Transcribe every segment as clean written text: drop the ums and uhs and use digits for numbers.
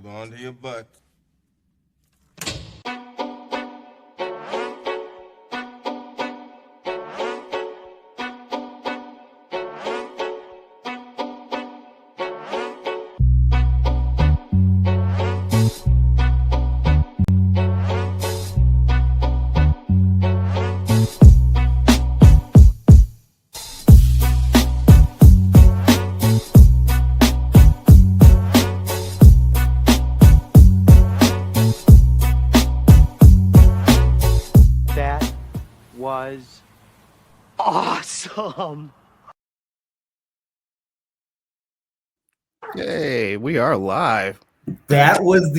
Hold on to your butt. That was awesome. Hey, we are live. That was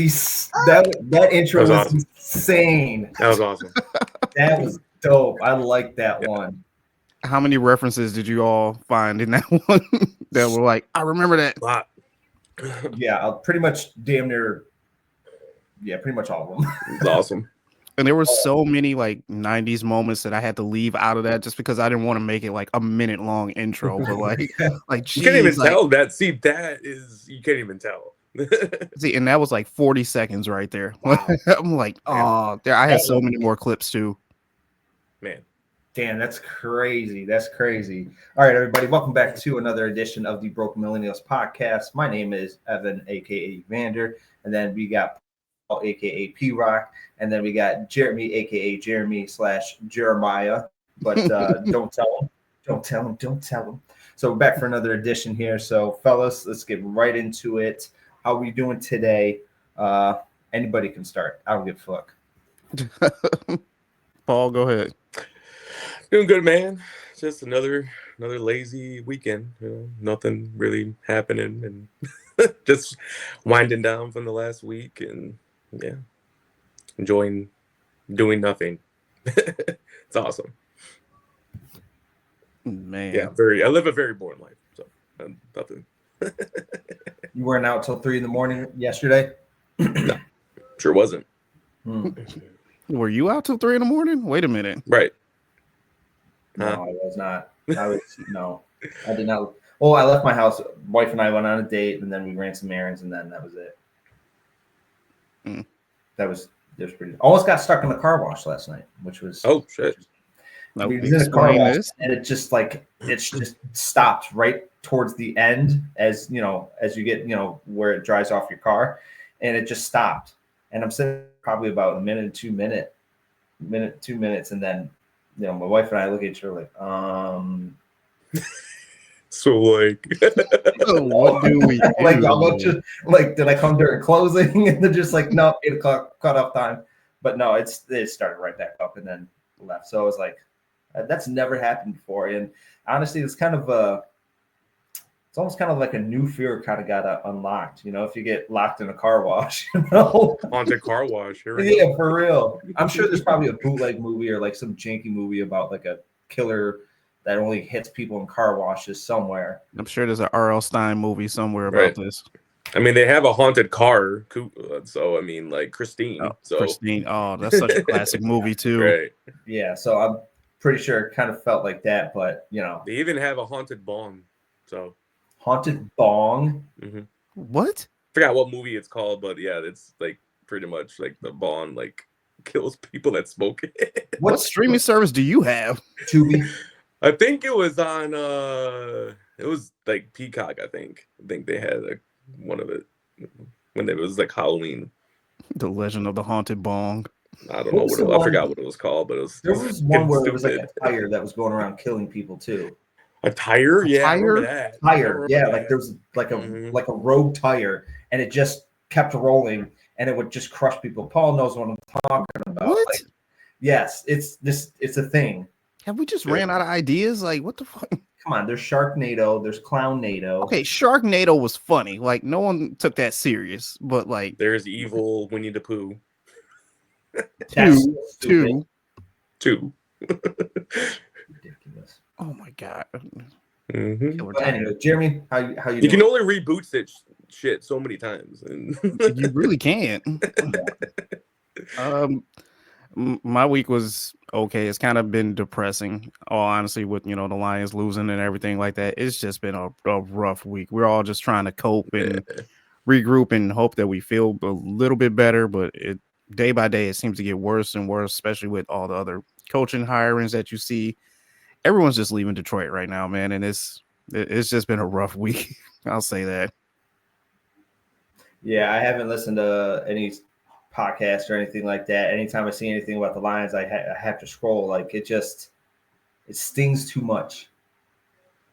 that intro That was was awesome. insane. That was awesome. That was dope. I like that one. How many references did you all find in that one that were like, I remember that? A lot. Yeah, pretty much damn near. Yeah, pretty much all of them. It was awesome. And there were so many like 90s moments that I had to leave out of that just because I didn't want to make it like a minute long intro. But like You can't even geez, like, tell that. See, that is, you can't even tell. see, and that was like 40 seconds right there. Wow. I'm like, oh, there I had so many more clips too. Man. Damn, that's crazy. That's crazy. All right, everybody, welcome back to another edition of the Broken Millennials podcast. My name is Evan, aka Vander, and then we got Paul, aka P Rock, and then we got Jeremy, aka Jeremy / Jeremiah. But don't tell him. So we're back for another edition here. So fellas, let's get right into it. How we doing today? Anybody can start. I don't give a fuck. Paul, go ahead. Doing good, man. Just another lazy weekend. You know, nothing really happening, and just winding down from the last week, and yeah, enjoying doing nothing. It's awesome. Man. Yeah, I live a very boring life, so nothing. You weren't out till 3 a.m. yesterday? No, sure wasn't. Were you out till 3 a.m? Wait a minute. Right. No, I was not. No, I did not. Oh, I left my house. Wife and I went on a date, and then we ran some errands, and then that was it. That was pretty. Almost got stuck in the car wash last night, which was Shit. We was in a car wash, and it just stopped right towards the end, as you get where it dries off your car, and it just stopped. And I'm sitting probably about a minute, 2 minutes, and then my wife and I look at each other like, So like, what do we do? like, did I come during closing? And they're just like, no, 8 o'clock cutoff time. But no, it started right back up and then left. So I was like, that's never happened before. And honestly, it's almost kind of like a new fear kind of got unlocked. If you get locked in a car wash, haunted car wash. Yeah, for real. I'm sure there's probably a bootleg movie or like some janky movie about like a killer that only hits people in car washes somewhere. I'm sure there's an R.L. Stein movie somewhere about this. I mean, they have a haunted car, so I mean, like Christine. Christine. Oh, that's such a classic movie too. Right. Yeah, so I'm pretty sure it kind of felt like that, but they even have a haunted bong. So haunted bong. Mm-hmm. What? Forgot what movie it's called, but yeah, it's like pretty much like the bong like kills people that smoke it. What streaming service do you have? Tubi. I think it was on. It was like Peacock. I think they had like one of it when it was like Halloween. The Legend of the Haunted Bong. I don't know I forgot what it was called, but there was one where it was like a tire that was going around killing people too. A tire? Yeah, tire? I remember that. Tire, yeah, like there was like a rogue tire, and it just kept rolling, and it would just crush people. Paul knows what I'm talking about. What? Like, yes, it's a thing. Have we just ran out of ideas? Like, what the fuck? Come on, there's Sharknado, there's Clownnado. Okay, Sharknado was funny. Like, no one took that serious, but like, there's evil Winnie the Pooh. Two. Ridiculous. Oh my god. Mm-hmm. But anyway, Jeremy, how you doing? You can only reboot that shit so many times, and you really can't. My week was okay. It's kind of been depressing, all honestly, with the Lions losing and everything like that. It's just been a rough week. We're all just trying to cope and regroup and hope that we feel a little bit better. But day by day, it seems to get worse and worse, especially with all the other coaching hirings that you see. Everyone's just leaving Detroit right now, man, and it's just been a rough week. I'll say that. Yeah, I haven't listened to any podcast or anything like that. Anytime I see anything about the Lions, I have to scroll. Like it stings too much.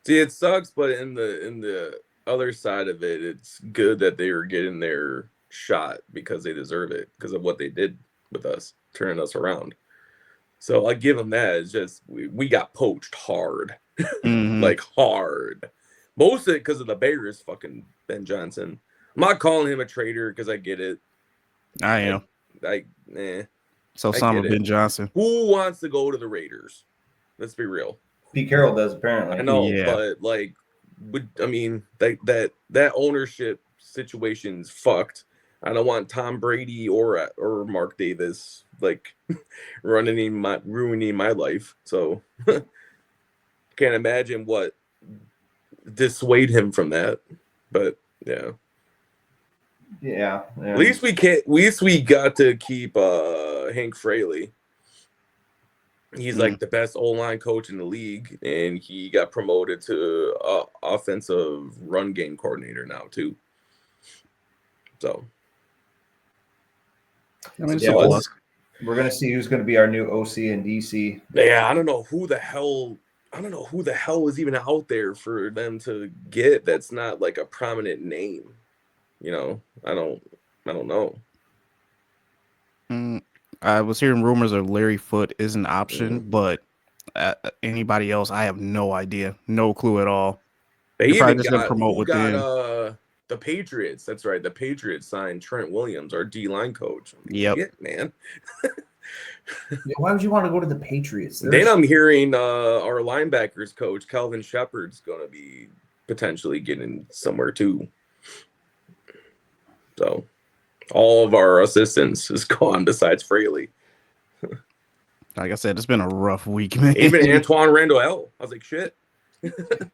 See, it sucks, but in the other side of it, it's good that they are getting their shot because they deserve it because of what they did with us, turning us around. So I give them that. It's just we got poached hard, like hard. Most of it because of the Bears, fucking Ben Johnson. I'm not calling him a traitor because I get it. I am. So some of Ben Johnson. Who wants to go to the Raiders? Let's be real. Pete Carroll does apparently. I know, but like, that ownership situation's fucked. I don't want Tom Brady or Mark Davis like ruining my life. So can't imagine what dissuade him from that. But yeah. Yeah. At least we got to keep Hank Fraley. He's like the best O-line coach in the league, and he got promoted to offensive run game coordinator now too. So, I mean, we're gonna see who's gonna be our new OC and DC. Yeah, I don't know who the hell is even out there for them to get. That's not like a prominent name. You know, I don't know. I was hearing rumors of Larry Foote is an option, but anybody else, I have no idea, no clue at all. They even got the Patriots. That's right, the Patriots signed Trent Williams, our D-line coach. Yep, shit, man. Why would you want to go to the Patriots? Then I'm hearing our linebackers coach Calvin Shepard's going to be potentially getting somewhere too. So all of our assistants is gone besides Fraley. Like I said, it's been a rough week, man. Even Antoine Randall. I was like, shit.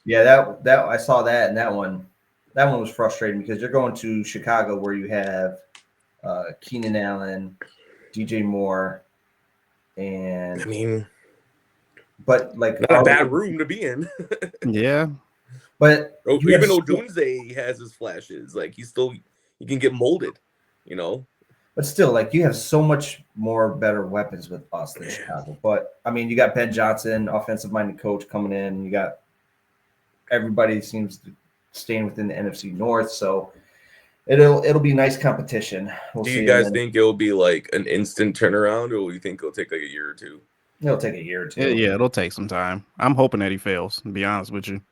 Yeah, that I saw that, and that one was frustrating because you're going to Chicago where you have Keenan Allen, DJ Moore, and but like not a bad room to be in. Yeah, but even Odunze has his flashes, like he can get molded, you know. But still, like you have so much more better weapons with us than Chicago. But I mean, you got Ben Johnson, offensive-minded coach coming in. You got everybody seems to staying within the NFC North, so it'll be nice competition. Do you guys think it'll be like an instant turnaround, or do you think it'll take like a year or two? It'll take a year or two. Yeah, it'll take some time. I'm hoping that he fails, to be honest with you.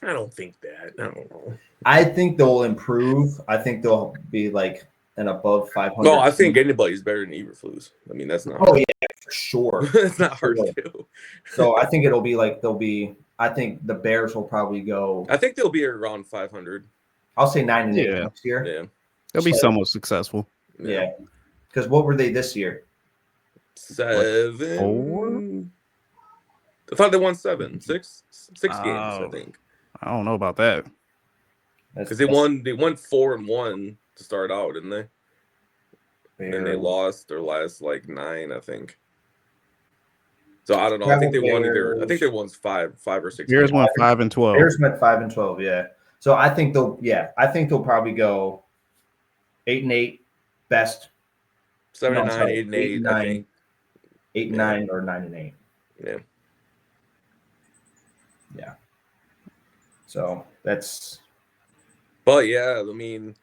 I don't think that. I don't know. I think they'll improve. I think they'll be like an above 500. No, I think anybody's better than Eberflus. I mean, that's not. Oh yeah, for sure. It's not hard to do. So I think it'll be like I think the Bears will probably go. I think they'll be around 500. I'll say 9-8 next year. Yeah, they'll be somewhat successful. Yeah, because what were they this year? 7. I thought they won 7, 6 games. I think. I don't know about that. Because they won 4-1 to start out, didn't they? And they lost their last like 9, I think. So I don't know. I think they won either. I think they won 5 or 6. Bears went 5-12. Bears went 5-12. Yeah. So I think they'll. Yeah, I think they'll probably go 8-8, best 7-9, 8-8. I think 8-9 or 9-8. Yeah. Yeah. So that's. But yeah, I mean,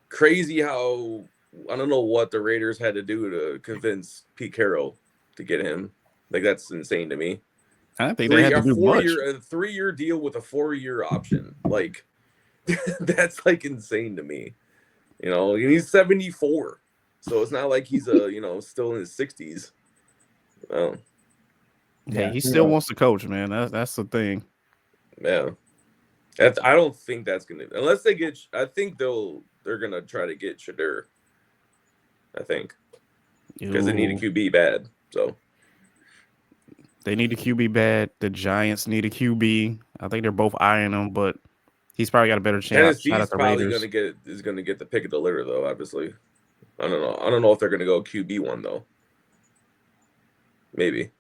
crazy how I don't know what the Raiders had to do to convince Pete Carroll to get him. Like that's insane to me. I think they had to do much. A 3-year deal with a 4-year option. Like that's like insane to me. You know, he's 74, so it's not like he's still in his 60s. Well, yeah, he still wants to coach, man. That's the thing. Yeah. I don't think that's gonna unless they get. I think they're gonna try to get Shadur. I think because they need a QB bad. So they need a QB bad. The Giants need a QB. I think they're both eyeing him, but He's probably got a better shot at Tennessee's the probably Raiders. gonna get the pick of the litter though. Obviously, I don't know. I don't know if they're gonna go QB1 though. Maybe,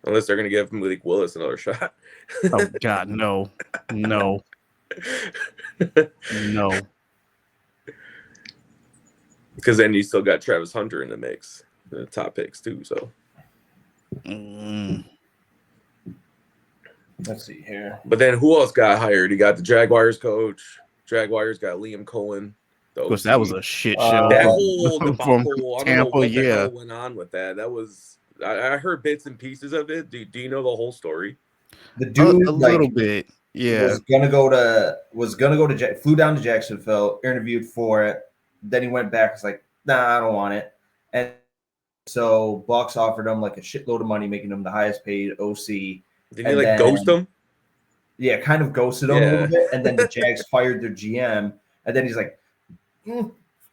unless they're gonna give Malik Willis another shot. Oh God, no. Because then you still got Travis Hunter in the mix, the top picks too. So Let's see here. but then who else got hired? You got the Jaguars coach. Jaguars got Liam Cohen. Of course, that was a shit Uh, show. That from- whole from debacle. I don't know Tampa, what the yeah. hell went on with that. That was I heard bits and pieces of it. Do you know the whole story? The dude a little bit, yeah. was gonna go to flew down to Jacksonville, interviewed for it. Then he went back. It's like, nah, I don't want it. And so Bucks offered him like a shitload of money, making him the highest paid OC. Did he And like ghost him? Yeah, kind of ghosted him a little bit. And then the Jags fired their GM. And then he's like,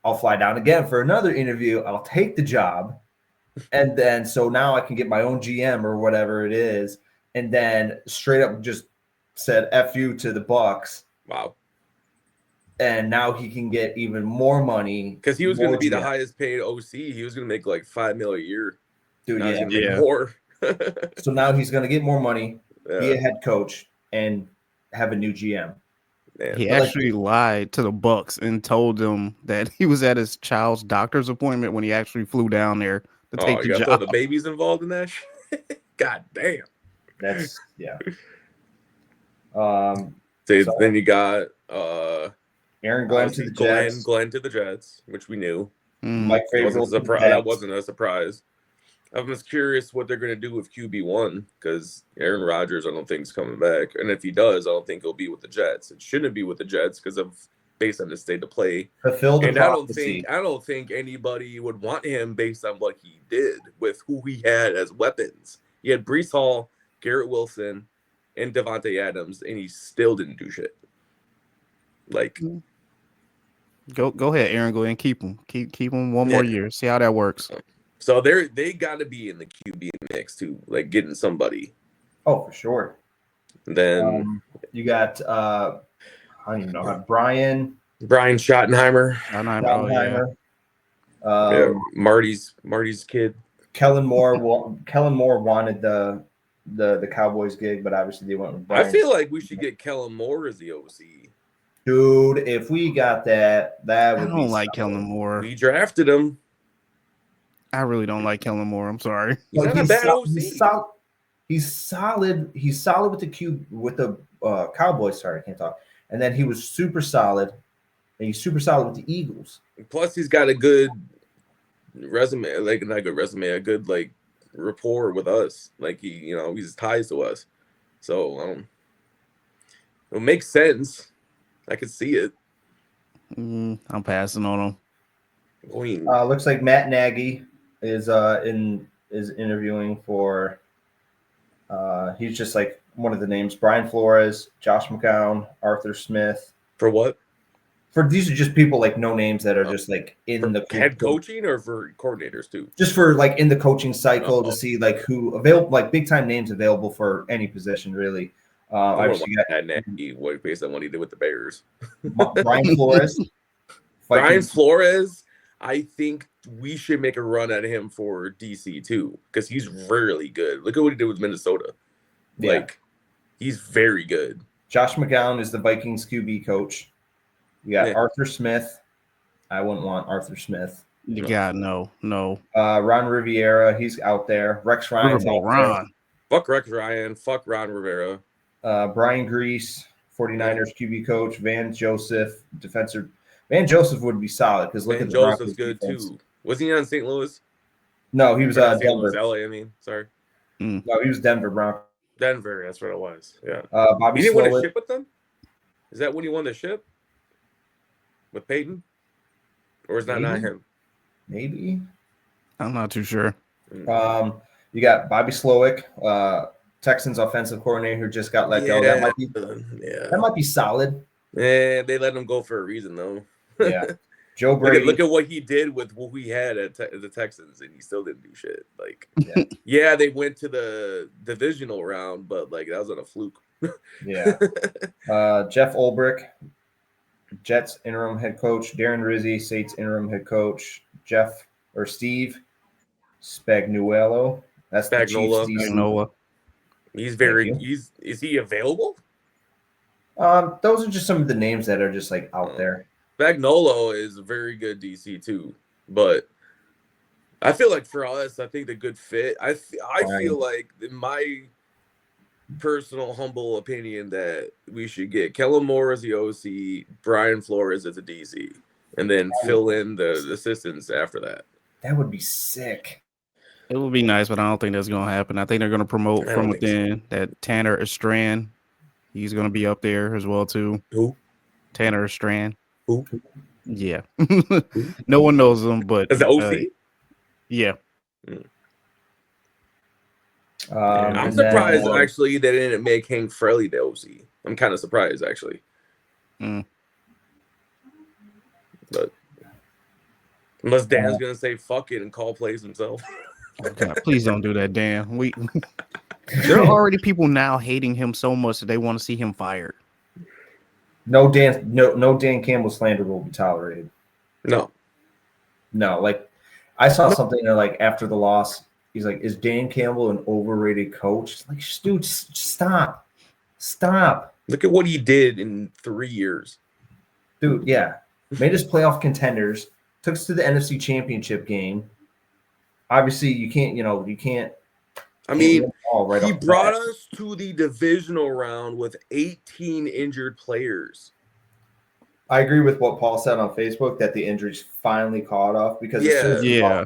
I'll fly down again for another interview. I'll take the job. And then so now I can get my own GM or whatever it is. And then straight up just said F you to the Bucks. Wow. And now he can get even more money. Because he was going to be the GM. highest paid OC. He was going to make like $5 million a year. Dude, Now he's yeah. gonna make Yeah. more. So now he's going to get more money, be Yeah, a head coach, and have a new GM. man. He But, like- actually lied to the Bucks and told them that he was at his child's doctor's appointment when he actually flew down there to Oh, take you the got to job. throw the babies involved in that shit? God damn. That's yeah. So So- then you got Aaron Glenn to the Jets. Glenn to the Jets, which we knew. Mm. Mike That Vrabel wasn't, to the that Jets. wasn't a surprise. I'm just curious what they're going to do with QB1 because Aaron Rodgers, I don't think, is coming back. And if he does, I don't think he'll be with the Jets. It shouldn't be with the Jets because of based on the state of play. Fulfilled the And prophecy. I don't think anybody would want him based on what he did with who he had as weapons. He had Brees Hall, Garrett Wilson, and Devontae Adams, and he still didn't do shit. Like, Go ahead, Aaron. Go ahead and keep him. Keep him one more year. See how that works. so they got to be in the QB mix too, like getting somebody. Oh, for sure. And then You got I don't even know how Brian Schottenheimer, Oh yeah. Schottenheimer. Marty's kid. Kellen Moore wanted the Cowboys gig, but obviously they went with Brian. I feel like we should get Kellen Moore as the OC. Dude, if we got that I would be don't like solid. Kellen Moore. We drafted him. I really don't like Kellen Moore. I'm sorry. He's But not a bad sol- OC. He's solid. He's solid with the Cowboys. Sorry, I can't talk. And then he was super solid, and he's super solid with the Eagles. Plus, he's got a good resume, like not a good resume, a good like rapport with us. Like he's ties to us. So it makes sense. I could see it. I'm passing on him. Going. Looks like Matt Nagy is interviewing for. He's just like one of the names: Brian Flores, Josh McCown, Arthur Smith. For what? For these are just people like no names that are just like in For the head coaching or for coordinators too? just for like in the coaching cycle Oh. to see like who available, like big time names available for any position really. I Obviously, you had Nagy based on what he did with the Bears. got Brian Flores. Brian Vikings. Flores, I think we should make a run at him for DC too because he's really good. Look at what he did with Minnesota. Yeah. Like, he's very good. Josh McCown is the Vikings QB coach. You got Yeah. Arthur Smith. I wouldn't want Arthur Smith. God, no. Ron Riviera, he's out there. Rex Ryan's Riverboat out there. Ron. Fuck Rex Ryan. Fuck Ron Rivera. Brian Grease, 49ers QB coach. Van Joseph, defensive. Van Joseph would be solid because look And at the Joseph's Broncos good defense. too. Was he on St. Louis? No, he was Or not St. Denver. Louis, LA, I mean. Sorry. No, he was Denver Broncos. Denver, that's what it was. Yeah. Bobby He didn't win a Slowick. ship with them? Is that when he won the ship? With Peyton? Or is that not Maybe. him? Maybe. I'm not too sure. You got Bobby Slowick, Texans offensive coordinator who just got let go. That might be solid. Yeah, they let him go for a reason though. Yeah. Joe Brady. Look at what he did with what we had at the Texans, and he still didn't do shit. Like, Yeah. yeah, they went to the divisional round, but like that was on a fluke. Yeah. Jeff Ulbrich, Jets interim head coach. Darren Rizzi, Saints interim head coach. Steve Spagnuolo. That's the Chiefs Spagnola. DC. Noah. He's Thank very. you. Is he available? Those are just some of the names that are just like out there. Spagnuolo is a very good DC too, but I feel like for us, I think the good fit. I feel like, in my personal humble opinion, that we should get Kellen Moore as the OC, Brian Flores as a DC, and then fill in the assistants after that. That would be sick. It would be nice, but I don't think that's going to happen. I think they're going to promote from within that Tanner Estrand. He's going to be up there as well too. Who? Tanner Estrand. Who? Yeah. No one knows him, but as the OC. Yeah. I'm surprised actually they didn't make Hank Fraley the OC. I'm kind of surprised actually. But unless Dan's gonna say fuck it and call plays himself. God, please don't do that, Dan. There are already people now hating him so much that they want to see him fired. No Dan Campbell slander will be tolerated. No. Like I saw something like after the loss, he's like, "Is Dan Campbell an overrated coach?" Like, dude, stop. Look at what he did in 3 years. Dude, yeah. Made us playoff contenders, took us to the NFC Championship game. Obviously, you can't. I mean, he brought us to the divisional round with 18 injured players. I agree with what Paul said on Facebook that the injuries finally caught off because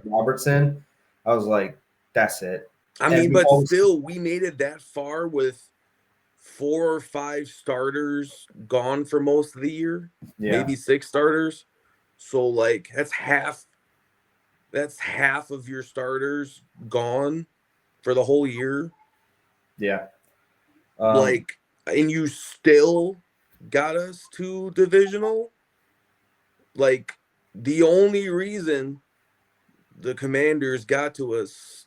Robertson, I was like, that's it. I mean, but still, we made it that far with 4 or 5 starters gone for most of the year, maybe 6 starters. So like that's half of your starters gone for the whole year. Yeah. And you still got us to divisional. Like, the only reason the Commanders got to us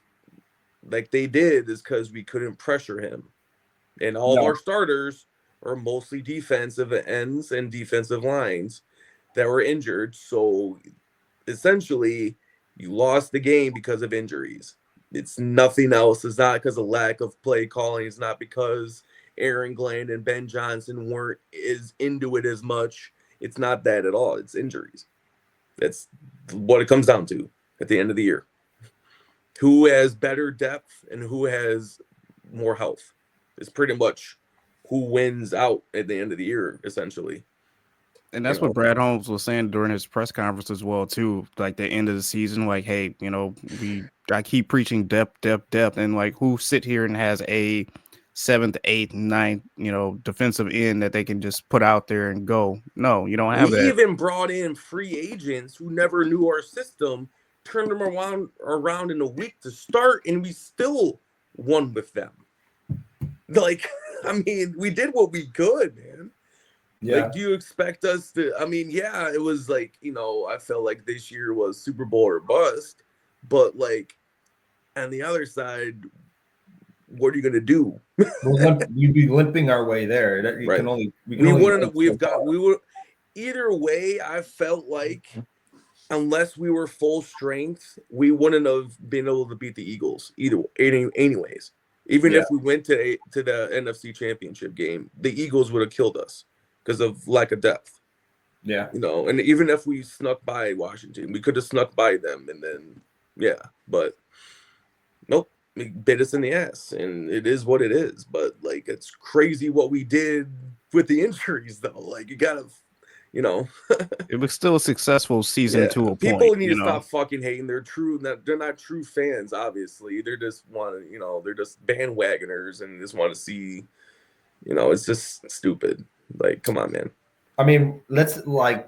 like they did is because we couldn't pressure him. And all of our starters are mostly defensive ends and defensive lines that were injured. So essentially, you lost the game because of injuries. It's nothing else. It's not because of lack of play calling. It's not because Aaron Glenn and Ben Johnson weren't as into it as much. It's not that at all. It's injuries. That's what it comes down to at the end of the year. Who has better depth and who has more health is pretty much who wins out at the end of the year, essentially. And that's what Brad Holmes was saying during his press conference as well, too. Like the end of the season, like, hey, I keep preaching depth. And like, who sit here and has a 7th, 8th, 9th, defensive end that they can just put out there and go? No, you don't have that. We even brought in free agents who never knew our system, turned them around in a week to start, and we still won with them. Like, I mean, we did what we could, man. Yeah. Like, do you expect us to? I mean, yeah, it was like, I felt like this year was Super Bowl or bust, but like on the other side, what are you gonna do? You'd be limping our way there. Either way. I felt like unless we were full strength, we wouldn't have been able to beat the Eagles anyways. Even if we went to the NFC Championship game, the Eagles would have killed us because of lack of depth. Yeah. And even if we snuck by Washington, we could have snuck by them and then, but nope, it bit us in the ass, and it is what it is. But like, it's crazy what we did with the injuries, though. Like, you gotta, it was still a successful season to a point. People need to stop fucking hating. They're not true fans, obviously. They're just they're just bandwagoners and just want to see, it's just stupid. Like, come on, man. I mean,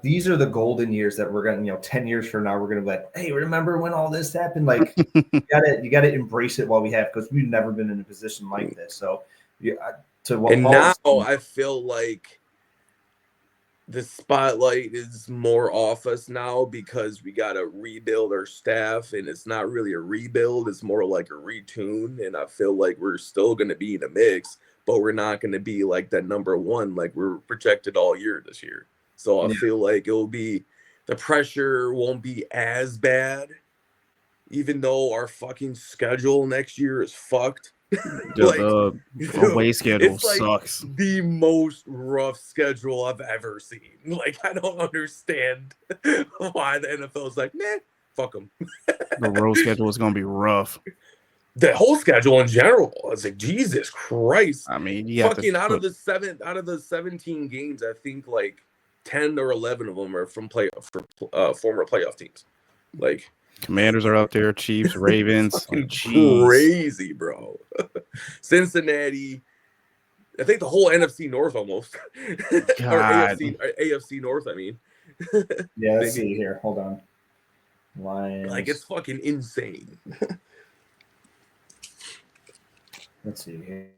these are the golden years that we're gonna, 10 years from now, we're gonna be like, hey, remember when all this happened? Like, you gotta embrace it while we have, because we've never been in a position like this. So, now I feel like the spotlight is more off us now because we got to rebuild our staff, and it's not really a rebuild. It's more like a retune. And I feel like we're still going to be in the mix, but we're not going to be like that number one like we're projected all year this year. So I feel like the pressure won't be as bad, even though our fucking schedule next year is fucked. The away schedule it's like sucks. the most rough schedule I've ever seen. Like, I don't understand why the NFL is like, man, fuck them. The road schedule is going to be rough. The whole schedule in general. I was like, Jesus Christ. I mean, fucking out of the 17 games, I think like 10 or 11 of them are from former playoff teams. Like, Commanders are up there, Chiefs, Ravens. Crazy, bro. Cincinnati. I think the whole NFC North almost. Or AFC North, I mean. Yeah, let's see here. Hold on. Lions. Like, it's fucking insane. Let's see here.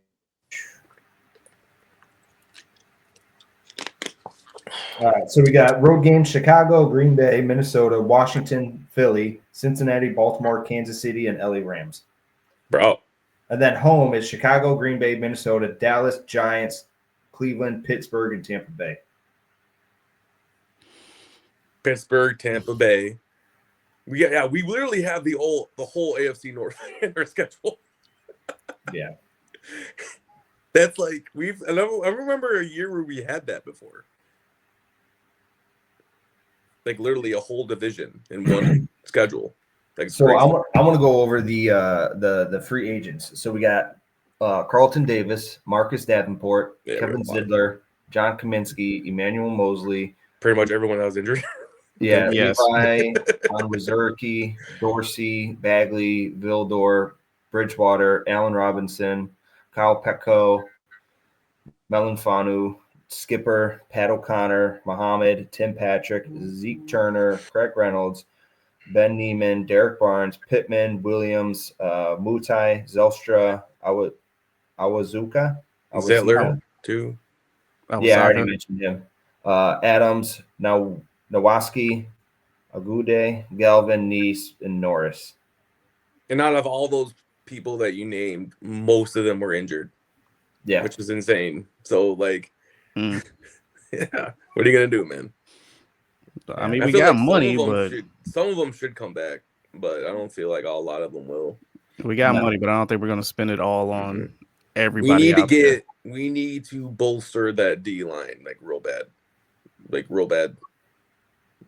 All right, so we got road games: Chicago, Green Bay, Minnesota, Washington, Philly, Cincinnati, Baltimore, Kansas City, and LA Rams. Bro. And then home is Chicago, Green Bay, Minnesota, Dallas, Giants, Cleveland, Pittsburgh, and Tampa Bay. Pittsburgh, Tampa Bay. We literally have the whole AFC North in our schedule. Yeah. That's like I remember a year where we had that before. Like literally a whole division in one schedule. Like, so I want to go over the free agents. So we got Carlton Davis, Marcus Davenport, Kevin Zidler, John Kaminsky, Emmanuel Mosley. Pretty much everyone that was injured. Yeah, yes. Levi, Wazurki, Dorsey, Bagley, Vildor, Bridgewater, Allen Robinson, Kyle Petco, Melanfanu, Skipper, Pat O'Connor, Muhammad, Tim Patrick, Zeke Turner, Craig Reynolds, Ben Neiman, Derek Barnes, Pittman, Williams, Mutai, Zelstra, Awazuka, Zettler too. Yeah, I already mentioned him. Adams, Nowaski, Agude, Galvin, Neese, and Norris. And out of all those people that you named, most of them were injured. Yeah, which is insane. So, like, yeah, what are you gonna do, man? I mean, we got money, but some of them should come back, but I don't feel like a lot of them will. We got money, but I don't think we're gonna spend it all on everybody. We need to bolster that D line like real bad. Well,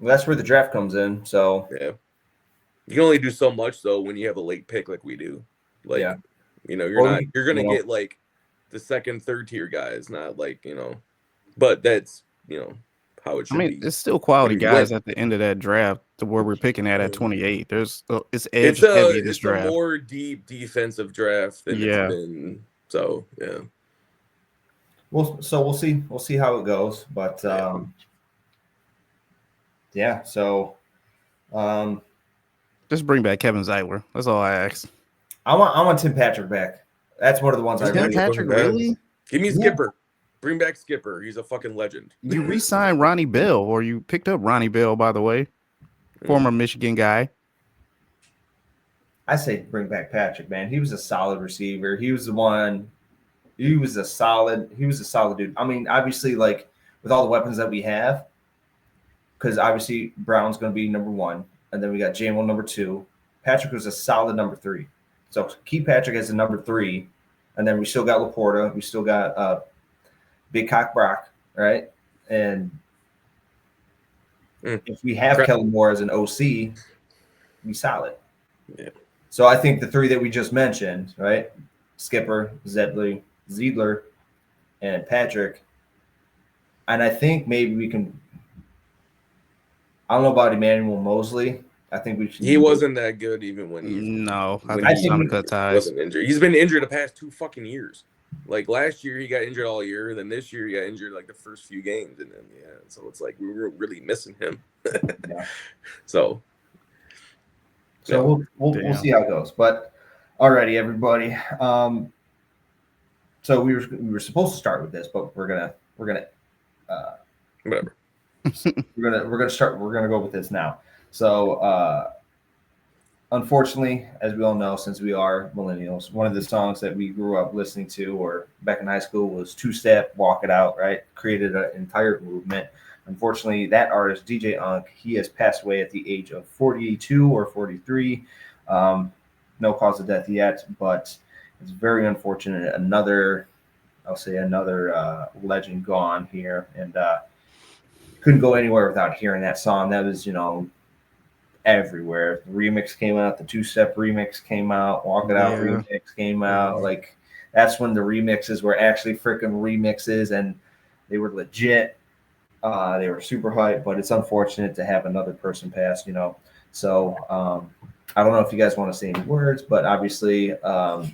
that's where the draft comes in. So yeah, you can only do so much though when you have a late pick like we do. Like, you're gonna get like the second, third tier guys, not like, but that's, how it should be. It's still quality guys at the end of that draft to where we're picking at 28. It's edge heavy this draft. It's a more deep defensive draft than it's been. So, yeah. We'll see. We'll see how it goes. But, so. Just bring back Kevin Zeitler. That's all I ask. I want Tim Patrick back. That's one of the ones I really. Patrick really? Give me Skipper. Bring back Skipper. He's a fucking legend. You re-signed Ronnie Bell, or you picked up Ronnie Bell, by the way, former Michigan guy. I say bring back Patrick, man. He was a solid receiver. He was the one. He was a solid dude. I mean, obviously, like with all the weapons that we have, because obviously Brown's going to be number 1, and then we got Jamal number 2. Patrick was a solid number 3. So keep Patrick as a number 3, and then we still got Laporta. We still got Big Cock Brock, right? And if we have Kellen Moore as an OC, we solid. Yeah. So I think the 3 that we just mentioned, right? Skipper, Zedler, and Patrick. And I think maybe we can. I don't know about Emmanuel Mosley. I think we should. He wasn't that good even when he. No, I think he cut ties. Wasn't injured. He's been injured the past 2 fucking years. Like last year, he got injured all year. Then this year, he got injured like the first few games, and then so it's like we were really missing him. Yeah. So we'll see how it goes. But alrighty, everybody. So we were supposed to start with this, but we're gonna whatever. we're gonna go with this now. So unfortunately, as we all know, since we are millennials, one of the songs that we grew up listening to or back in high school was Two Step, Walk It Out, right? Created an entire movement. Unfortunately, that artist, DJ Unk, he has passed away at the age of 42 or 43. No cause of death yet, but it's very unfortunate. I'll say another legend gone here. And couldn't go anywhere without hearing that song. That was, everywhere. The remix came out, the two-step remix came out, Walk It Out remix came out. Like that's when the remixes were actually freaking remixes and they were legit. They were super hype, but it's unfortunate to have another person pass, So I don't know if you guys want to say any words, but obviously that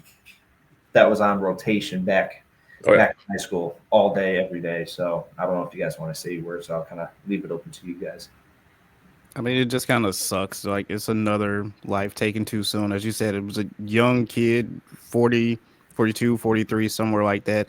was on rotation back in high school all day, every day. So I don't know if you guys want to say words. So I'll kind of leave it open to you guys. I mean, it just kind of sucks. Like, it's another life taken too soon. As you said, it was a young kid, 40, 42, 43, somewhere like that.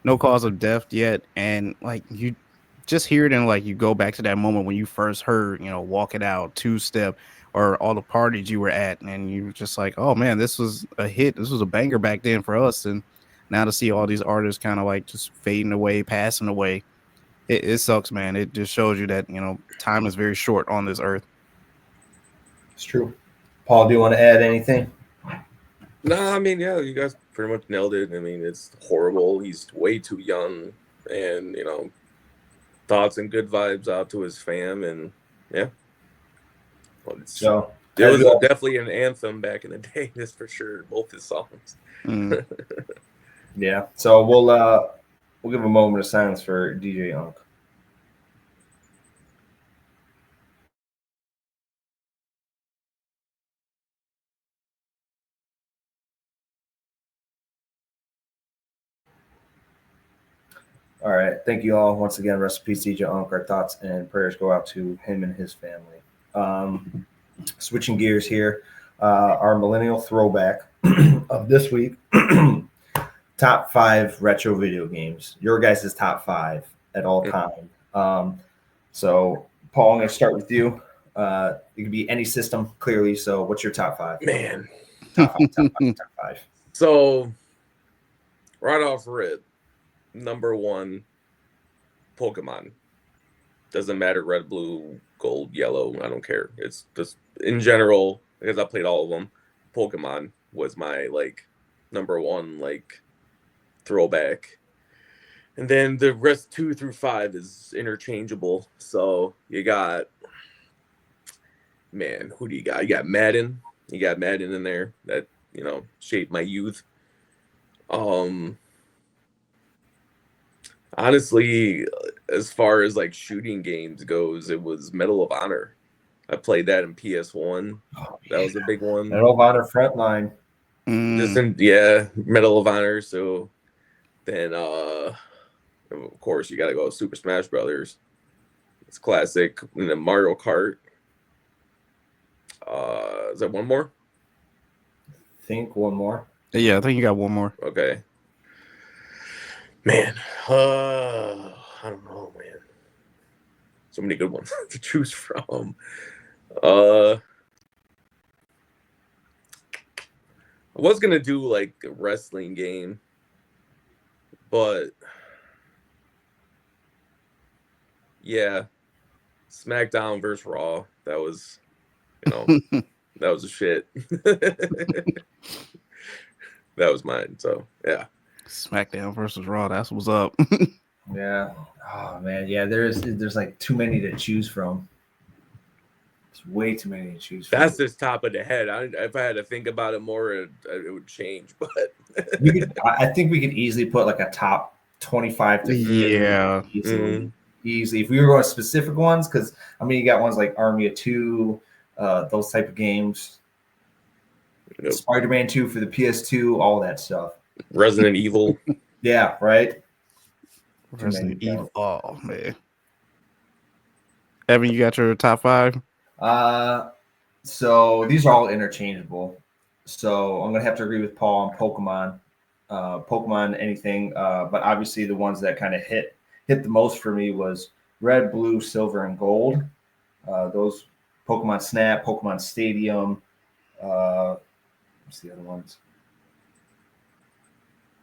No cause of death yet. And, like, you just hear it and, like, you go back to that moment when you first heard, Walk It Out, Two Step, or all the parties you were at. And you were just like, oh, man, this was a hit. This was a banger back then for us. And now to see all these artists kind of, like, just fading away, passing away. It sucks, man. It just shows you that, time is very short on this earth. It's true. Paul, do you want to add anything? No, I mean, yeah, you guys pretty much nailed it. I mean, it's horrible. He's way too young, and thoughts and good vibes out to his fam, and yeah. Well, there was definitely an anthem back in the day. That's for sure. Both his songs. Yeah. So we'll give a moment of silence for DJ Unk. All right. Thank you all once again. Rest in peace, DJ Unk. Our thoughts and prayers go out to him and his family. Switching gears here, our millennial throwback of this week. Top 5 retro video games. Your guys' top 5 at all time. So, Paul, I'm going to start with you. It could be any system, clearly. So, what's your top 5? Man. Top 5. So, right off rip, number 1, Pokemon. Doesn't matter, red, blue, gold, yellow. I don't care. It's just in general, because I played all of them. Pokemon was my number 1 throwback, and then the rest 2 through 5 is interchangeable. So you got, man, who do you got? You got Madden. You got Madden in there that shaped my youth. Honestly, as far as shooting games goes, it was Medal of Honor. I played that in PS1. That was a big one. Medal of Honor Frontline. Medal of Honor. So then, of course, you got to go Super Smash Brothers. It's classic. And then Mario Kart. Is that one more? I think one more. Yeah, I think you got one more. Okay. Man, I don't know, man. So many good ones to choose from. I was gonna do a wrestling game, but yeah, SmackDown versus Raw. That was, that was a shit. That was mine. So yeah. SmackDown versus Raw. That's what's up. Yeah. Oh man. Yeah. There's too many to choose from. There's way too many to choose from. That's just top of the head. If I had to think about it more, it would change. But I think we could easily put a top 25 to 50. Yeah. Easily. If we were going specific ones, because you got ones like Army of Two, those type of games. Spider-Man 2 for the PS2, all that stuff. Resident Evil. Yeah, right. Resident Evil. Oh man. Evan, you got your top 5? So these are all interchangeable. So I'm gonna have to agree with Paul on Pokemon. Pokemon, anything. But obviously the ones that kind of hit the most for me was Red, Blue, Silver, and Gold. Those Pokemon Snap, Pokemon Stadium. What's the other ones?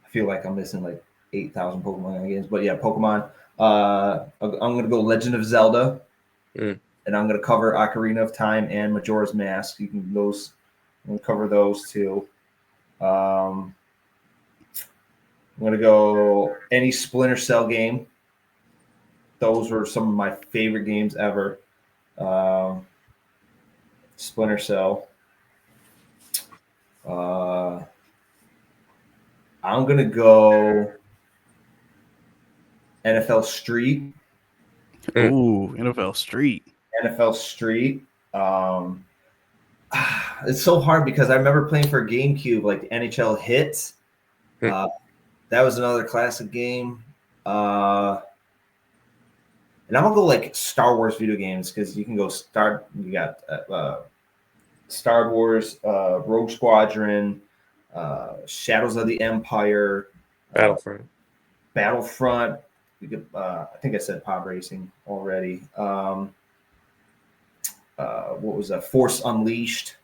I feel like I'm missing like 8,000 Pokemon games, but yeah, Pokemon. I'm gonna go Legend of Zelda, Mm. and I'm gonna cover Ocarina of Time and Majora's Mask. You can those. I'm gonna cover those two. I'm gonna go any Splinter Cell game. Those were some of my favorite games ever. Splinter Cell. I'm gonna go NFL Street. Ooh, NFL Street. NFL Street. Um, it's so hard because I remember playing for GameCube, like NHL Hits. Uh, that was another classic game. And I'm gonna go like Star Wars video games because you can go start. You got Star Wars, Rogue Squadron, Shadows of the Empire, Battlefront. Battlefront. We could, I think I said pod racing already. What was that? Force Unleashed.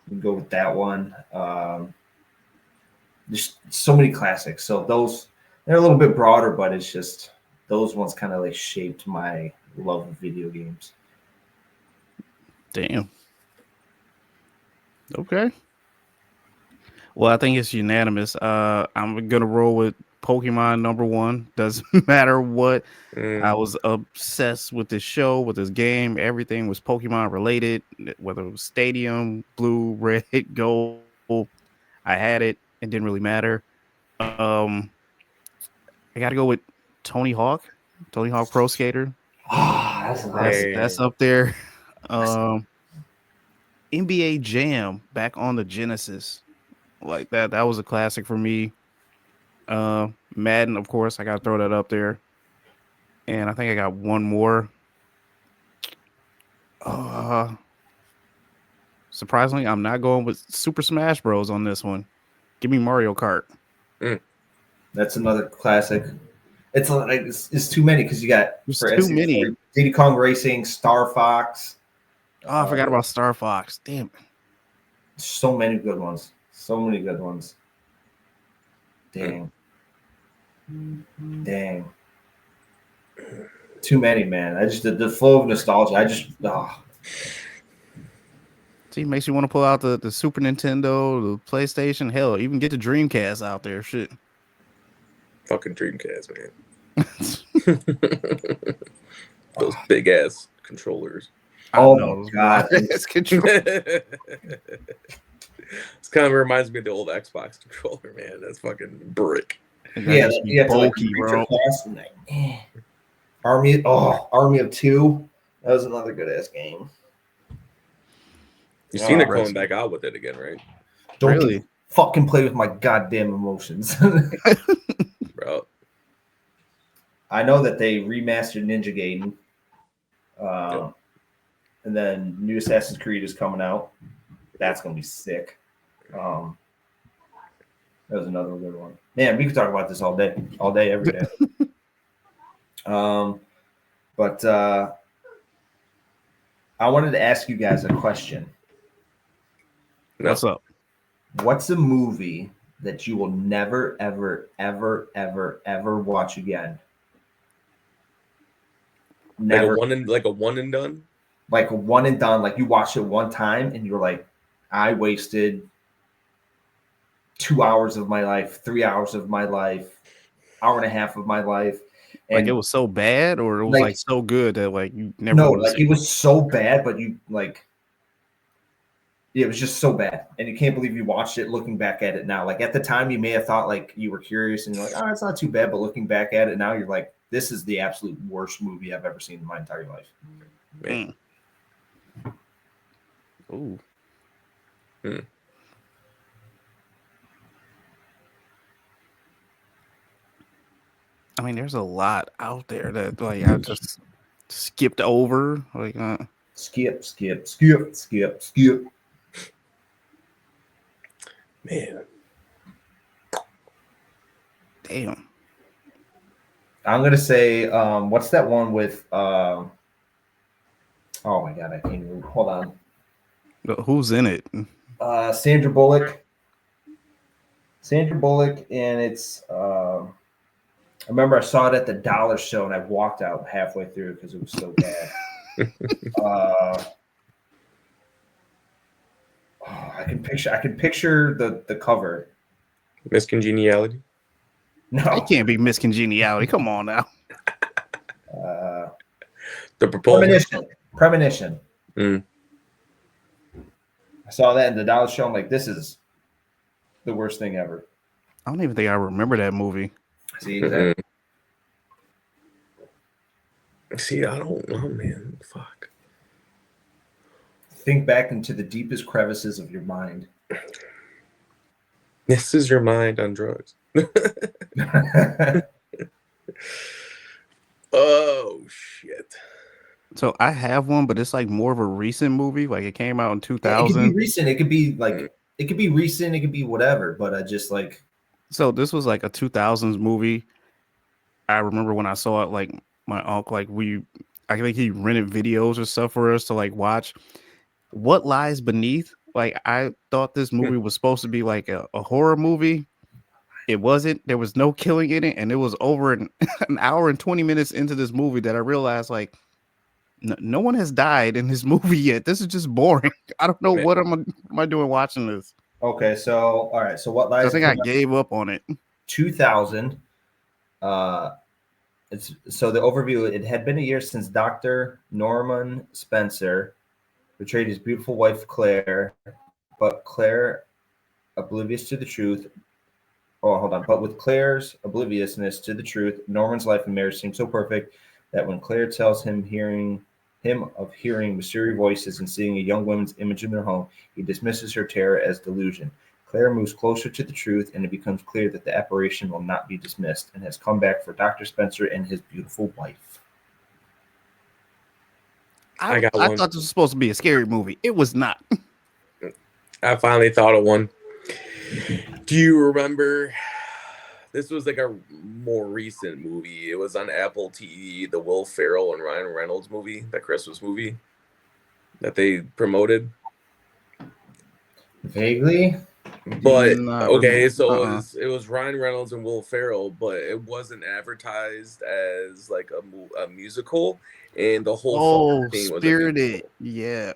We can go with that one. There's so many classics. So those they're a little bit broader, but it's just those ones kind of like shaped my love of video games. Damn. Okay. Well, I think it's unanimous. I'm gonna roll with Pokemon number one. Doesn't matter what. I was obsessed with this show, with this game. Everything was Pokemon related, whether it was Stadium, Blue, Red, Gold. I had it. It didn't really matter. I got to go with Tony Hawk Pro Skater. That's the best. That's up there. NBA Jam back on the Genesis, like that was a classic for me. Madden, of course, I got to throw that up there. And I think I got one more. Surprisingly, I'm not going with Super Smash Bros. On this one. Give me Mario Kart. That's another classic. It's like it's too many because you got There's for too SC4, many. Diddy Kong Racing, Star Fox. Oh, I forgot about Star Fox. Damn. So many good ones. So many good ones. Dang. Too many, man. I just the flow of nostalgia. I just See, makes you want to pull out the Super Nintendo, the PlayStation. Hell, even get the Dreamcast out there. Shit. Fucking Dreamcast, man. Those big ass controllers. Oh my god. It's control. This kind of reminds me of the old Xbox controller, man. That's fucking brick. Yeah, you have bulky, to bro. Army of Two. That was another good ass game. You've seen it coming back out with it again, right? Don't Really? fucking play with my goddamn emotions. Bro. I know that they remastered Ninja Gaiden. Yep. And then new Assassin's Creed is coming out. That's gonna be sick. That was another good one. Man, we could talk about this all day, every day. But I wanted to ask you guys a question. No. What's up? What's a movie that you will never, ever, ever, ever, ever watch again? Never. Like a one and done? Like a one and done. Like you watched it one time and you're like, I wasted 2 hours of my life, 3 hours of my life, hour and a half of my life. And Like it was so bad, or it was like so good that like you never. No, like it was so bad, but you like. Yeah, it was just so bad, and you can't believe you watched it. Looking back at it now, like at the time, you may have thought like you were curious, and you're like, "Oh, it's not too bad." But looking back at it now, you're like, "This is the absolute worst movie I've ever seen in my entire life." Man. Ooh. I mean, there's a lot out there that like I just skipped over. Like, skip. Man. Damn. I'm gonna say, what's that one with? Oh my god, I can't even. Hold on. Who's in it? Sandra Bullock. Sandra Bullock, and it's. I remember I saw it at the Dollar Show, and I walked out halfway through because it was so bad. I can picture the cover. Miss Congeniality. No, It can't be Miss Congeniality. Come on now. The Proposal. Premonition. Mm. I saw that in the Dollar Show. I'm like, this is the worst thing ever. I don't even think I remember that movie. See, exactly. See, I don't know, man. Fuck. Think back into the deepest crevices of your mind. This is your mind on drugs. Oh shit. So I have one, but it's like more of a recent movie. Like it came out in It could 2000. be recent. It could be like it could be recent. It could be whatever. But I just like. So this was like a 2000s movie. I remember when I saw it, like my uncle, I think he rented videos or stuff for us to like watch. What Lies Beneath? Like I thought this movie was supposed to be like a horror movie. It wasn't. There was no killing in it, and it was over an hour and 20 minutes into this movie that I realized like no one has died in this movie yet. This is just boring. I don't know Man. what am I doing watching this. Okay, so all right. So What Lies? I think I gave up on it. 2000. It's so the overview. It had been a year since Dr. Norman Spencer betrayed his beautiful wife Claire, but Claire, oblivious to the truth. Oh, hold on. But with Claire's obliviousness to the truth, Norman's life and marriage seem so perfect that when Claire tells him hearing mysterious voices and seeing a young woman's image in their home, he dismisses her terror as delusion. Claire moves closer to the truth, and it becomes clear that the apparition will not be dismissed and has come back for Dr. Spencer and his beautiful wife. I got one. thought this was supposed to be a scary movie. It was not. I finally thought of one. Do you remember? This was like a more recent movie. It was on Apple TV, the Will Ferrell and Ryan Reynolds movie, that Christmas movie that they promoted. Vaguely. But Not okay, so uh-uh. it was Ryan Reynolds and Will Ferrell, but it wasn't advertised as like a musical, and the whole fucking thing was a Spirited. musical. Yeah.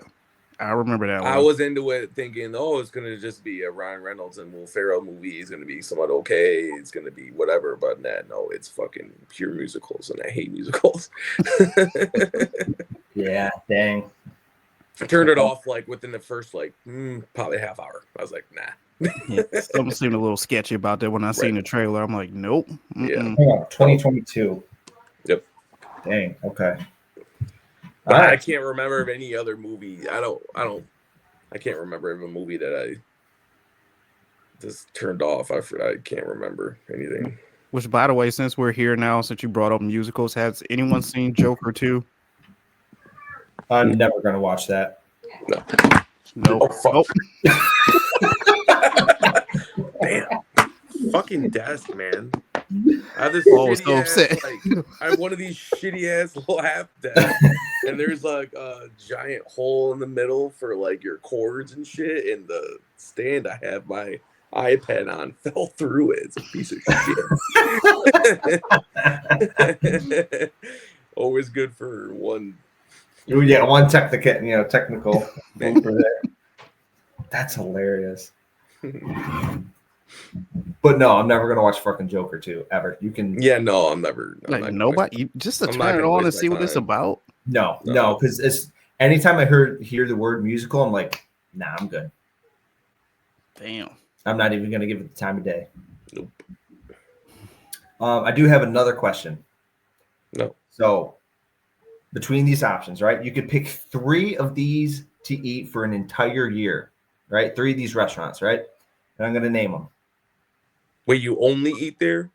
I remember that one. I was into it thinking, oh, it's gonna just be a Ryan Reynolds and Will Ferrell movie. It's gonna be somewhat okay. It's gonna be whatever, but no, it's fucking pure musicals, and I hate musicals. Yeah, dang. I turned it off like within the first probably half hour. I was like, nah. Yeah, something seemed a little sketchy about that when I seen the trailer. I'm like, nope. Yeah. Oh, 2022. Yep. Dang. Okay. But All right. I can't remember of any other movie. I can't remember of a movie that I just turned off. I can't remember anything. Which, by the way, since we're here now, since you brought up musicals, has anyone seen Joker 2? I'm never going to watch that. No. Nope. Oh, fuck. Damn. Fucking desk, man. I have this so upset. I have one of these shitty ass lap desks, and there's like a giant hole in the middle for like your cords and shit, and the stand I have my iPad on fell through it. It's a piece of shit. Always good for one. Yeah, one technical blooper there. That's hilarious. But no, I'm never gonna watch fucking Joker 2 ever. You can. Yeah, no, I'm never. Like nobody, just to I'm turn it not on gonna and see waste my what it's time. about. No, because it's anytime I hear the word musical, I'm like, nah, I'm good. Damn. I'm not even gonna give it the time of day. Nope. I do have another question. No. So, between these options, right? You could pick 3 of these to eat for an entire year, right? 3 of these restaurants, right? And I'm gonna name them. Wait, you only eat there?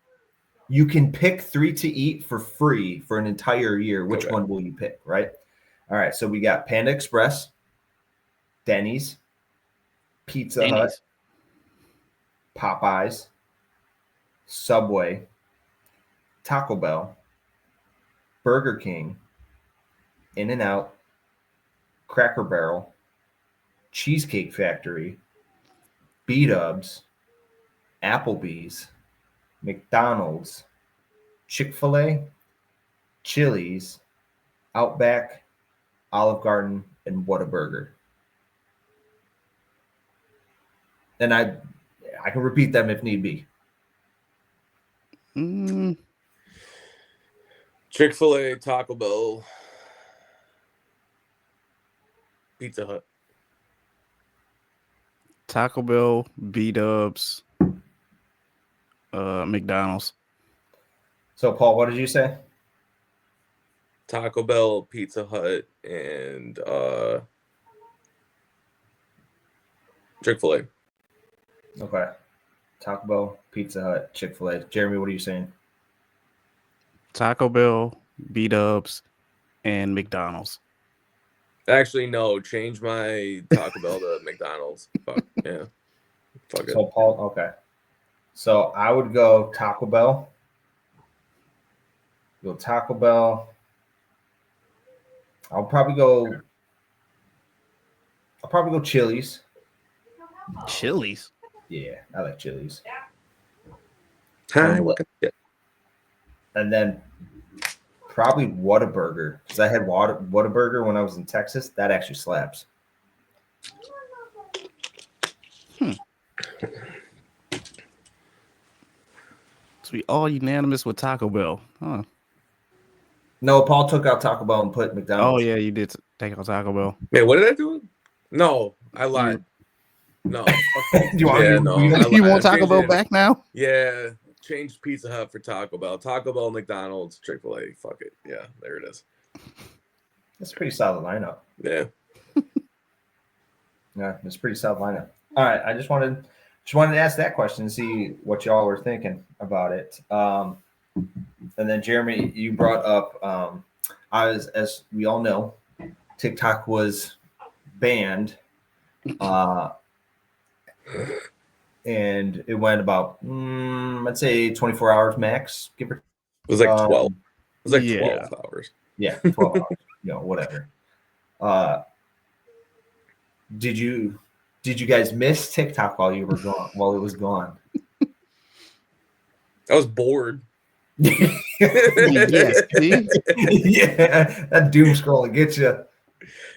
You can pick 3 to eat for free for an entire year. Which Okay. one will you pick, right? All right, so we got Panda Express, Denny's, Pizza Hut, Popeyes, Subway, Taco Bell, Burger King, In-N-Out, Cracker Barrel, Cheesecake Factory, B-Dubs, Applebee's, McDonald's, Chick-fil-A, Chili's, Outback, Olive Garden, and Whataburger. And I can repeat them if need be. Chick-fil-A, Taco Bell, Pizza Hut. Taco Bell, B-Dubs, McDonald's. So, Paul, what did you say? Taco Bell, Pizza Hut, and Chick-fil-A. Okay. Taco Bell, Pizza Hut, Chick-fil-A. Jeremy, what are you saying? Taco Bell, B-Dubs, and McDonald's. Actually, no. Change my Taco Bell to McDonald's. Fuck yeah. Fuck it. So, Paul, okay. So I would go Taco Bell. Go Taco Bell. I'll probably go Chili's. Chili's. Yeah, I like Chili's. Hi, what can I get? And then probably Whataburger, because I had Whataburger when I was in Texas. That actually slaps. So we all unanimous with Taco Bell, huh? No, Paul took out Taco Bell and put Oh McDonald's. yeah, you did take out Taco Bell. Man, what did I do? No, I lied. No. Do you want Yeah, me to no, read it? I You lied. want Taco Change Bell it. back now? Yeah, change Pizza Hut for Taco Bell. Taco Bell, McDonald's, Chick-fil-A. Fuck it. Yeah, there it is. That's a pretty solid lineup. Yeah. Yeah, it's a pretty solid lineup. All right, I just wanted to ask that question and see what y'all were thinking about it. And then Jeremy, you brought up as we all know, TikTok was banned, and it went about I'd say 24 hours max, give or It was like 12. It was like yeah. 12 hours. yeah, 12 hours, whatever. Did you guys miss TikTok while you were gone? While it was gone? I was bored. Yes, see? Yeah, that doom scrolling gets you.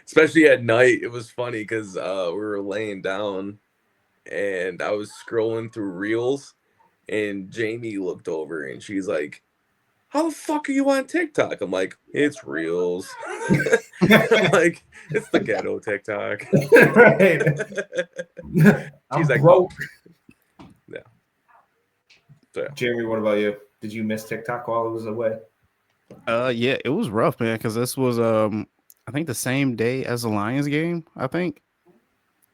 Especially at night. It was funny because we were laying down and I was scrolling through reels and Jamie looked over and she's like, how the fuck are you on TikTok? I'm like, it's reels. I'm like, it's the ghetto TikTok. Right. She's like, broke. Yeah. So, yeah. Jeremy, what about you? Did you miss TikTok while it was away? Yeah, it was rough, man, because this was I think the same day as the Lions game, I think.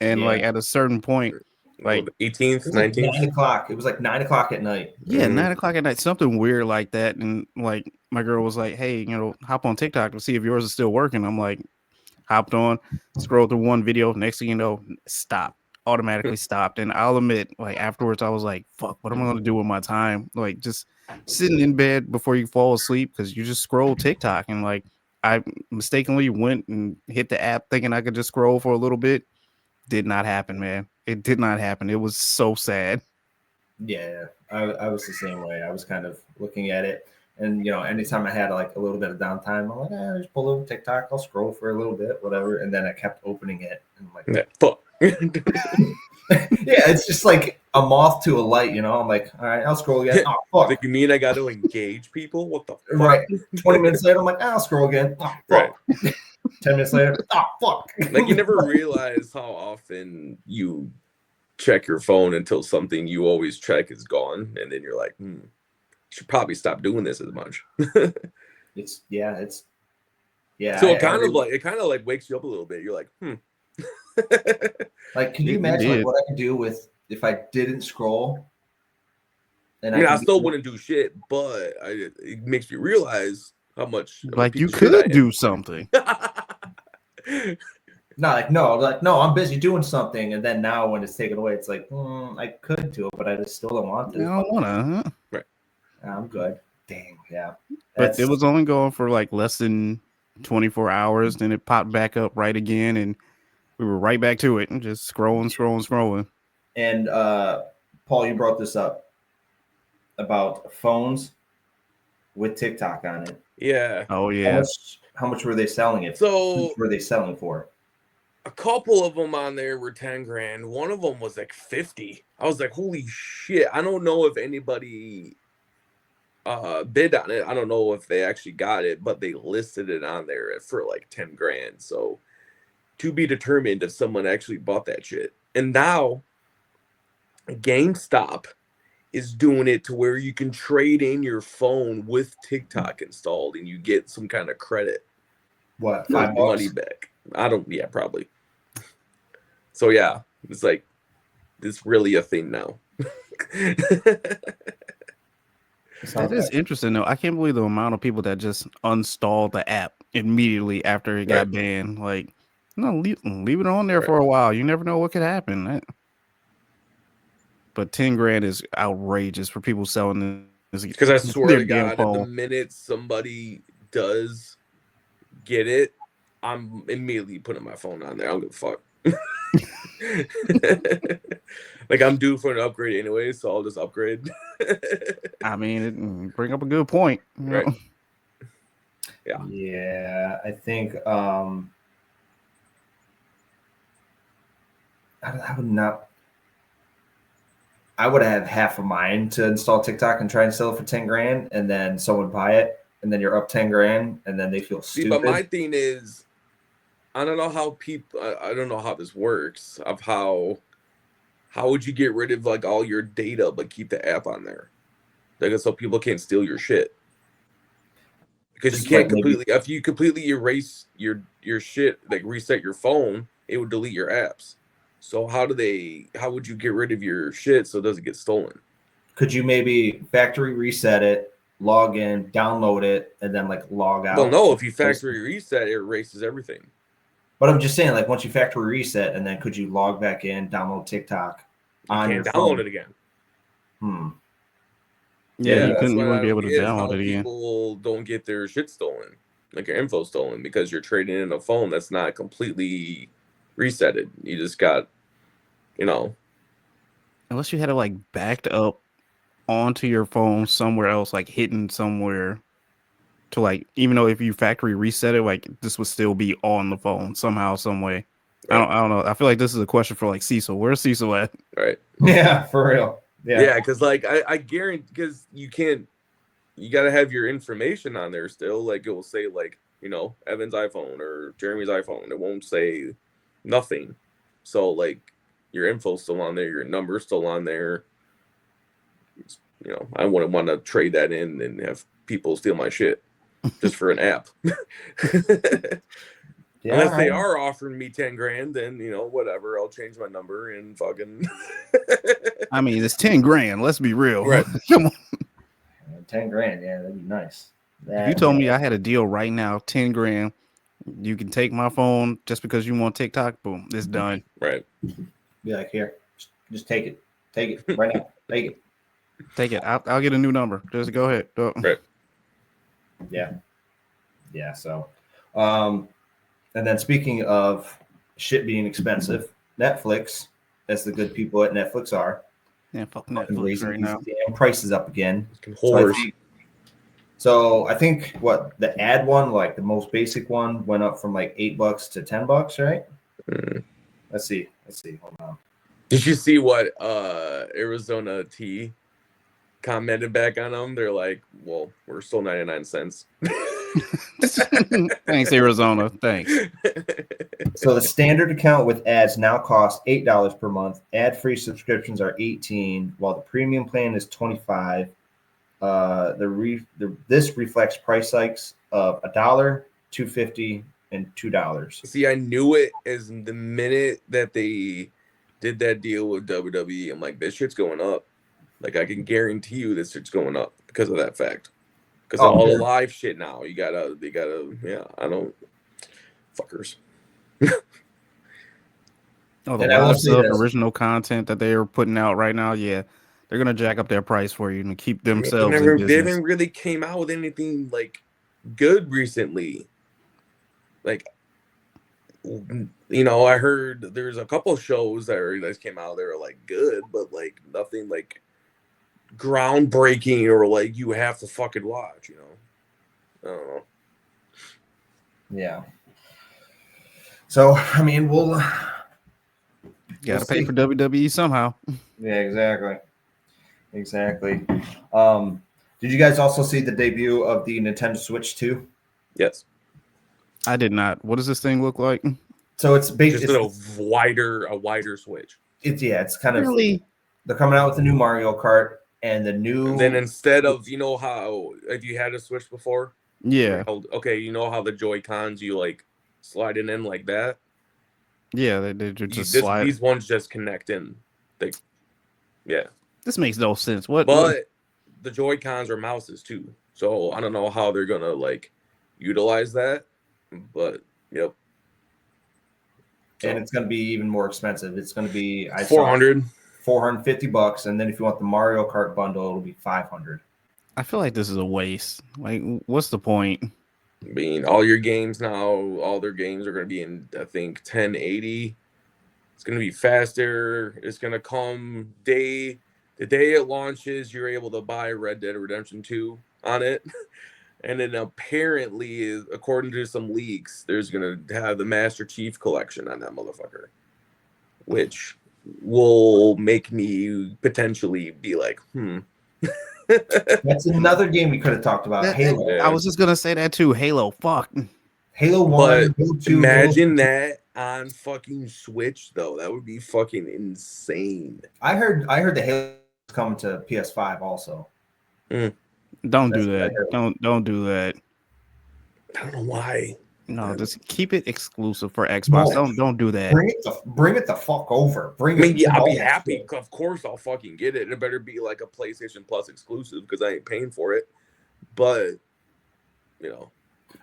And Yeah. like at a certain point, like the 18th, It was like 19th. 9 o'clock. It was like 9 o'clock at night. yeah, 9 o'clock at night, something weird like that. And like my girl was like, hey, hop on TikTok to see if yours is still working. I'm like, hopped on, scrolled through one video. Next thing you know, automatically stopped. And I'll admit, like afterwards, I was like, fuck, what am I gonna do with my time? Like just sitting in bed before you fall asleep because you just scroll TikTok. And like I mistakenly went and hit the app thinking I could just scroll for a little bit. Did not happen, man. It did not happen. It was so sad. Yeah, I was the same way. I was kind of looking at it, and anytime I had like a little bit of downtime, I'm like, just pull over TikTok. I'll scroll for a little bit, whatever, and then I kept opening it. And I'm like, Yeah, fuck. yeah, it's just like a moth to a light, I'm like, all right, I'll scroll again. Oh fuck! Like, you mean I got to engage people? What the fuck? Right. 20 minutes later, I'm like, I'll scroll again. Oh fuck! Right. 10 minutes later, oh fuck! Like, you never realize how often you check your phone until something you always check is gone, and then you're like, should probably stop doing this as much. It's yeah. So it kind of like wakes you up a little bit. You're like, Like, can you It imagine did. like, what I could do with if I didn't scroll? And I mean, I could still do- wouldn't do shit, but it makes you realize how much of a Like piece you of shit I could am. do something. No, I'm busy doing something, and then now when it's taken away, it's like I could do it, but I just still don't want I to. don't wanna, huh? I'm good. Dang, yeah. But it was only going for like less than 24 hours. Then it popped back up right again. And We were right back to it and just scrolling. And Paul, you brought this up about phones with TikTok on it. Yeah. Oh yeah. How much were they selling it? So how much were they selling for? A couple of them on there were 10 grand. One of them was like 50. I was like, holy shit. I don't know if anybody bid on it. I don't know if they actually got it, but they listed it on there for like 10 grand. So to be determined if someone actually bought that shit. And now GameStop is doing it to where you can trade in your phone with TikTok installed and you get some kind of credit. What, for $5? money back? Yeah, probably. So yeah, it's like it's really a thing now. That is interesting though. I can't believe the amount of people that just installed the app immediately after it got banned. Like, no, leave it on there for a while. You never know what could happen. But 10 grand is outrageous for people selling this. Because I swear to God, phone. the minute somebody does get it, I'm immediately putting my phone on there. I don't give a fuck. Like I'm due for an upgrade anyway, so I'll just upgrade. I mean, bring up a good point. Right. Yeah. Yeah, I think I would not. I would have half of mine to install TikTok and try and sell it for 10 grand, and then someone buy it, and then you're up 10 grand, and then they feel stupid. But my thing is, I don't know how people. I don't know how this works. Of how would you get rid of like all your data but keep the app on there? Like so people can't steal your shit. Because just you can't completely. If you completely erase your shit, like reset your phone, it would delete your apps. So how would you get rid of your shit so it doesn't get stolen? Could you maybe factory reset it, log in, download it, and then like log out? Well, no, if you factory reset, it erases everything. But I'm just saying, like once you factory reset, and then could you log back in, download TikTok on your phone? Download it again. Yeah, you wouldn't be able to download it again. People don't get their shit stolen, like your info stolen, because you're trading in a phone that's not completely resetted. You just got, unless you had it like backed up onto your phone somewhere else, like hidden somewhere, to like, even though if you factory reset it, like this would still be on the phone somehow, some way. Right. I don't know. I feel like this is a question for like Cecil. Where's Cecil at? Right. Yeah, for real. Yeah, because like I guarantee, because you got to have your information on there still. Like it will say like, Evan's iPhone or Jeremy's iPhone. It won't say nothing. So like your info's still on there, your number's still on there. I wouldn't want to trade that in and have people steal my shit just for an app. Yeah, unless they are offering me 10 grand, then whatever, I'll change my number and fucking. I mean, it's 10 grand. Let's be real. Right. Come on. 10 grand, yeah, that'd be nice. If you told me I had a deal right now, 10 grand, you can take my phone just because you want TikTok. Boom, it's done. Right. Be like, here, just take it right now. Take it. I'll get a new number. Just go ahead. Right. Yeah. So, and then speaking of shit being expensive, Netflix, as the good people at Netflix are, fuck Netflix right now. Damn prices up again. Whores. So I think what the ad one, like the most basic one, went up from like $8 to $10, right? Let's see. Hold on. Did you see what Arizona Tea commented back on them? They're like, well, we're still 99 cents. Thanks, Arizona. Thanks. So the standard account with ads now costs $8 per month. Ad-free subscriptions are $18, while the premium plan is $25. This reflects price hikes of $1, $2.50, and $2. See, I knew it as the minute that they did that deal with WWE. I'm like, this shit's going up. Like, I can guarantee you this shit's going up because of that fact. Because all the live shit now, they gotta, I don't, fuckers. The live stuff, original content that they are putting out right now, yeah, they're gonna jack up their price for you and keep themselves in business. They haven't really came out with anything like good recently. Like you know, I heard there's a couple shows that came out that are like good, but like nothing like groundbreaking or like you have to fucking watch, you know. I don't know. Yeah. So I mean, we'll Gotta pay see. for WWE somehow. Yeah, exactly. Did you guys also see the debut of the Nintendo Switch 2? Yes. I did not. What does this thing look like? So it's Just basically a wider Switch. it's kind of Really? they're coming out with the new Mario Kart and the new. And then instead of, you know how if you had a Switch before, Yeah. okay, you know how the Joy Cons you like slide it in like that. Yeah, they just slide. These ones just connect in. Yeah. This makes no sense. What? But the Joy Cons are mouses too, so I don't know how they're gonna like utilize that. But yep. And it's going to be even more expensive. It's going to be $450, and then if you want the Mario Kart bundle, it'll be $500. I feel like this is a waste. Like, what's the point? I mean, all your games now, all their games are going to be in, I think, 1080. It's going to be faster. It's going to come the day it launches, you're able to buy Red Dead Redemption 2 on it. And then apparently, according to some leaks, there's going to have the Master Chief Collection on that motherfucker, which will make me potentially be like, That's another game we could have talked about. Halo. Yeah. I was just gonna say that too. Halo. Fuck. Halo 1, But Halo 2. imagine that on fucking Switch, though. That would be fucking insane. I heard the Halo is coming to PS5 also. Don't do that. Don't do that. I don't know why. No, just keep it exclusive for Xbox. No. Don't do that. Bring it the fuck over. I mean, yeah, I'll be happy. Of course, I'll fucking get it. It better be like a PlayStation Plus exclusive because I ain't paying for it. But, you know.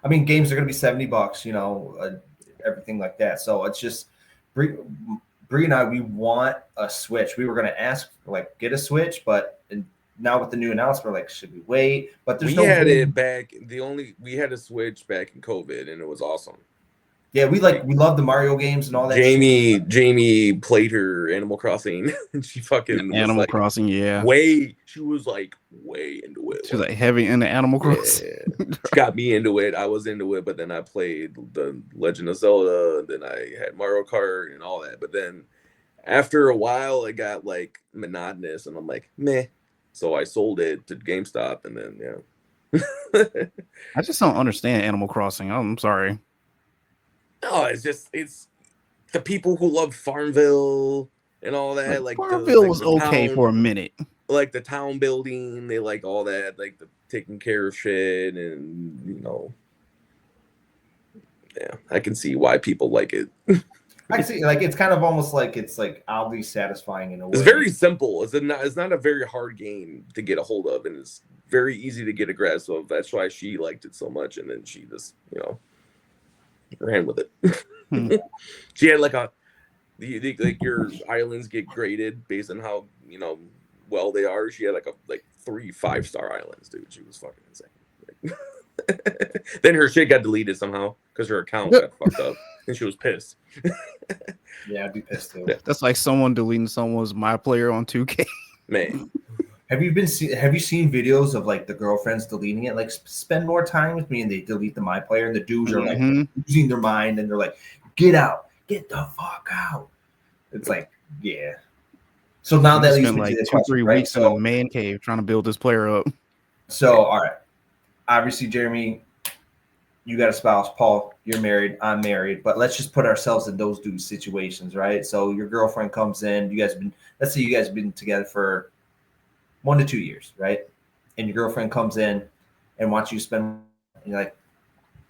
I mean, games are going to be $70, you know, everything like that. So it's just, Bree and I, we want a Switch. We were going to ask, like, get a Switch, but now with the new announcement, we're like, should we wait? But there's we had a Switch back in COVID, and it was awesome. Yeah, we love the Mario games and all that. Jamie played her Animal Crossing, and she fucking Animal Crossing. Yeah, she was like way into it. She was like heavy into Animal Crossing. Yeah. She got me into it. I was into it, but then I played the Legend of Zelda, and then I had Mario Kart and all that. But then after a while, it got like monotonous, and I'm like, meh. So I sold it to GameStop, and then yeah. I just don't understand Animal Crossing. I'm sorry. No, it's the people who love Farmville and all that. Like Farmville was okay for a minute. Like the town building, they like all that, like the taking care of shit, and you know, yeah, I can see why people like it. I see, like it's kind of almost like it's like oddly satisfying in a way. It's very simple. It's not a very hard game to get a hold of, and it's very easy to get a grasp of. That's why she liked it so much, and then she just ran with it. She had like like your islands get graded based on how well they are. She had like 3 5-star islands, dude. She was fucking insane. Then her shit got deleted somehow because her account got fucked up, and she was pissed. Yeah, I'd be pissed too. Yeah. That's like someone deleting someone's My Player on 2K. Man, have you seen videos of like the girlfriends deleting it? Like, spend more time with me, and they delete the My Player, and the dudes are like losing their mind, and they're like, "Get out, get the fuck out!" It's like, yeah. So now that leads me like to the 2-3 right? weeks in a man cave trying to build this player up. So, all right. Obviously, Jeremy, you got a spouse. Paul, you're married. I'm married. But let's just put ourselves in those dudes' situations, right? So your girlfriend comes in. Let's say you guys have been together for 1 to 2 years, right? And your girlfriend comes in and wants you to spend, you're like,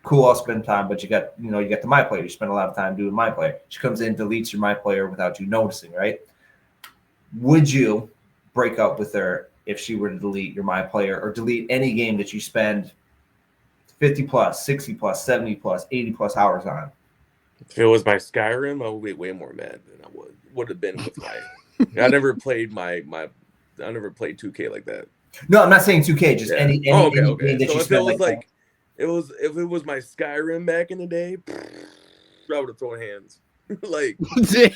cool, I'll spend time. But you got the My Player. You spend a lot of time doing My Player. She comes in, deletes your My Player without you noticing, right? Would you break up with her if she were to delete your My Player or delete any game that you spend 50 plus, 60 plus, 70 plus, 80 plus hours on? if it was my Skyrim, I would be way more mad than I would have been with my. I never played I never played 2K like that. No, I'm not saying 2K, just any game that So you if spend it was if it was my Skyrim back in the day, I would have thrown hands. Like, Yeah.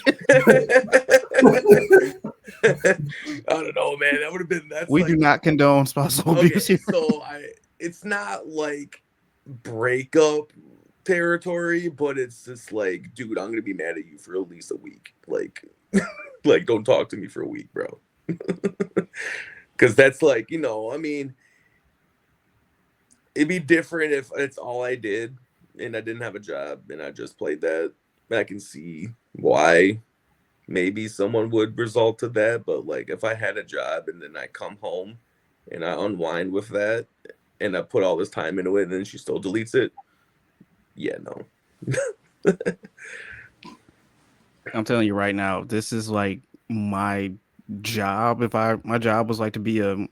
I don't know, man. That would have been that's We like do not condone spousal abuse okay. here. So it's not like breakup territory, but it's just like, dude, I'm gonna be mad at you for at least a week. Like, like don't talk to me for a week, bro. Because that's like, I mean, it'd be different if it's all I did and I didn't have a job and I just played that. I can see why maybe someone would result to that, but like if I had a job and then I come home and I unwind with that and I put all this time into it and then she still deletes it, yeah, no. I'm telling you right now, this is like my job. My job was like to be a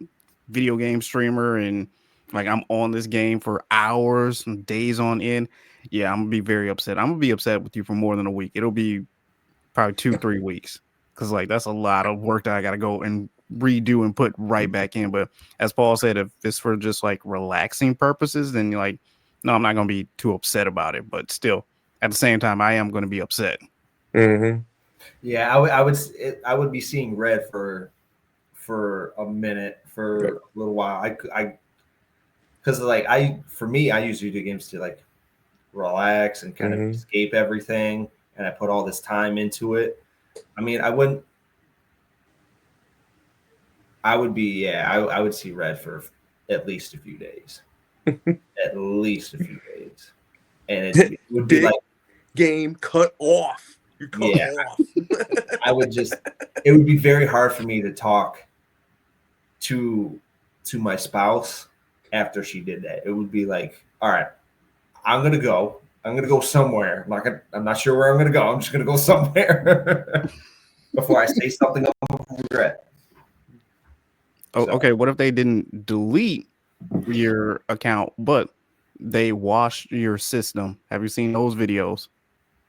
video game streamer and like I'm on this game for hours and days on end. Yeah, I'm gonna be very upset. I'm gonna be upset with you for more than a week. It'll be probably 2-3 weeks because like that's a lot of work that I gotta go and redo and put right back in. But as Paul said, if it's for just like relaxing purposes, then you're like, no, I'm not gonna be too upset about it. But still, at the same time, I am gonna be upset. Mm-hmm. Yeah, I would be seeing red for a minute, for a little while. I because like for me, I use video games to like relax and kind of escape everything, and I put all this time into it. I mean, I would see red for at least a few days. At least a few days. And it would be Big like game cut off. You're cut off. it would be very hard for me to talk to my spouse after she did that. It would be like, all right, I'm gonna go somewhere. I'm not sure where I'm gonna go. I'm just gonna go somewhere before I say something I'm gonna regret. Oh, okay. What if they didn't delete your account, but they washed your system? Have you seen those videos?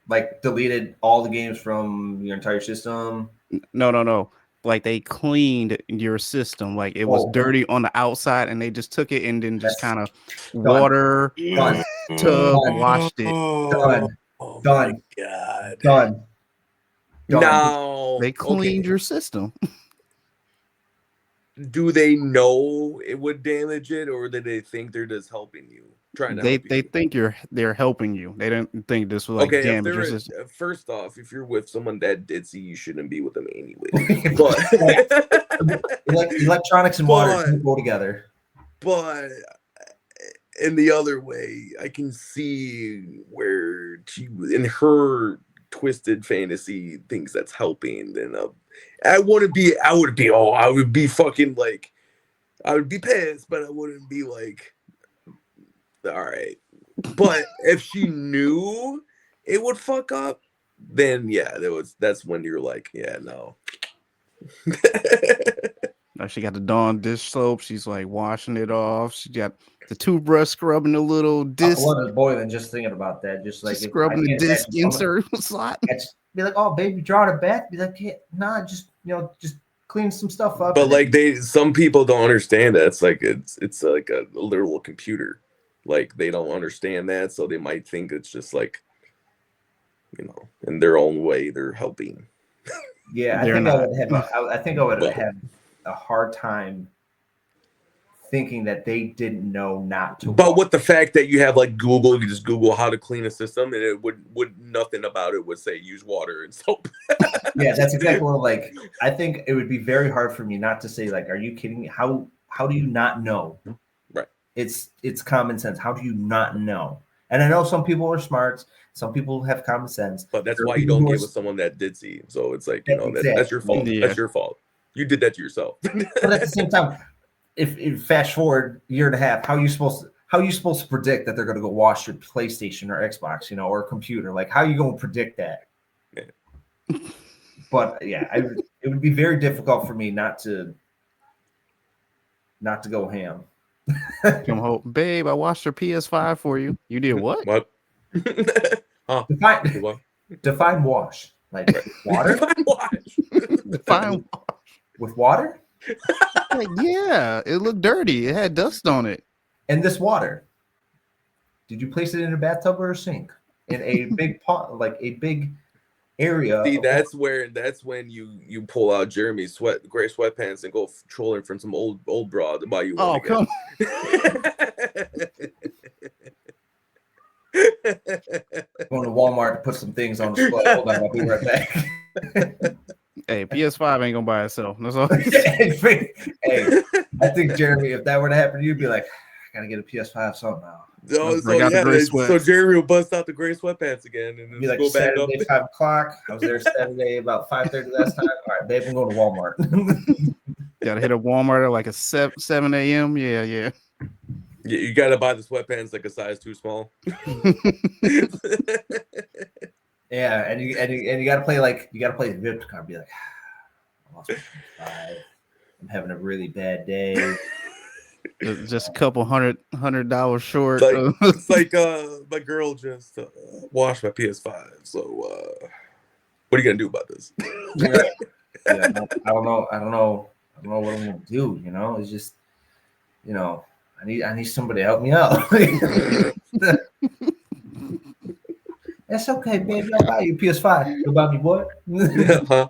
Like deleted all the games from your entire system? No. Like they cleaned your system. Like it was dirty on the outside, and they just took it and then just kind of water tub washed it. Done. Oh Done. My God. Done. No. They cleaned your system. Do they know it would damage it, or do they think they're just helping you? They think they're helping you. They don't think this will like damage your system. First off, if you're with someone that ditzy, you shouldn't be with them anyway. But electronics and water don't go together. But in the other way, I can see where she, in her twisted fantasy, thinks that's helping. Then I would be fucking like, I would be pissed, but I wouldn't be like, all right. But if she knew it would fuck up, then yeah, that's when you're like, yeah, no. Now she got the Dawn dish soap. She's like washing it off. She got the toothbrush scrubbing the little disc. Blood is boiling just thinking about that. Just like scrubbing the disc insert slot. Be like, oh, baby, draw it back. Be like, yeah, nah, just clean some stuff up. But like some people don't understand that. It's like it's like a literal computer. Like they don't understand that, so they might think it's just like, in their own way they're helping. Yeah, I think I would have a hard time thinking that they didn't know not to. But with the fact that you have like Google, you just Google how to clean a system, and it would nothing about it would say use water and soap. Yeah, that's exactly what like. I think it would be very hard for me not to say like, "Are you kidding me? How do you not know?" Right. It's common sense. How do you not know? And I know some people are smart. Some people have common sense. But that's why you don't get with someone that ditzy. So it's like, that's your fault. Yeah. That's your fault. You did that to yourself. But at the same time, if fast forward a year and a half, how are you supposed to predict that they're going to go wash your PlayStation or Xbox, or a computer? Like, how are you going to predict that? Yeah. But yeah, it would be very difficult for me not to go ham. Come home, babe. I washed your PS5 for you. You did what? What? Define wash. Like water. Define wash. Define wash with water. Like, yeah, it looked dirty. It had dust on it. And this water, did you place it in a bathtub or a sink? in a big pond, like a big area. See, that's when you pull out Jeremy's gray sweatpants and go trolling from some old broad to buy you one Oh, again. come Going to Walmart to put some things on display. Hold on, I'll be right back. Hey, PS5 ain't gonna buy itself. That's all. Hey, I think Jeremy, if that were to happen, you'd be like, I gotta get a PS5 somehow. Oh, Bring out the gray sweats. so Jeremy will bust out the gray sweatpants again and Be then like go back up. Saturday 5 o'clock. I was there Saturday about 5:30 last time. All right, babe, I'm going to Walmart. Gotta hit up Walmart at like a 7 a.m. Yeah. You gotta buy the sweatpants like a size too small. Yeah, and you gotta play the VIP card. Be like, I lost my PS5. I'm having a really bad day. Just a couple $100 short. It's like my girl just washed my PS5. So what are you gonna do about this? Yeah, I don't know what I'm gonna do. You know, it's just, you know, I need somebody to help me out. That's okay, baby. I'll buy you a PS5. You'll buy me what? Huh?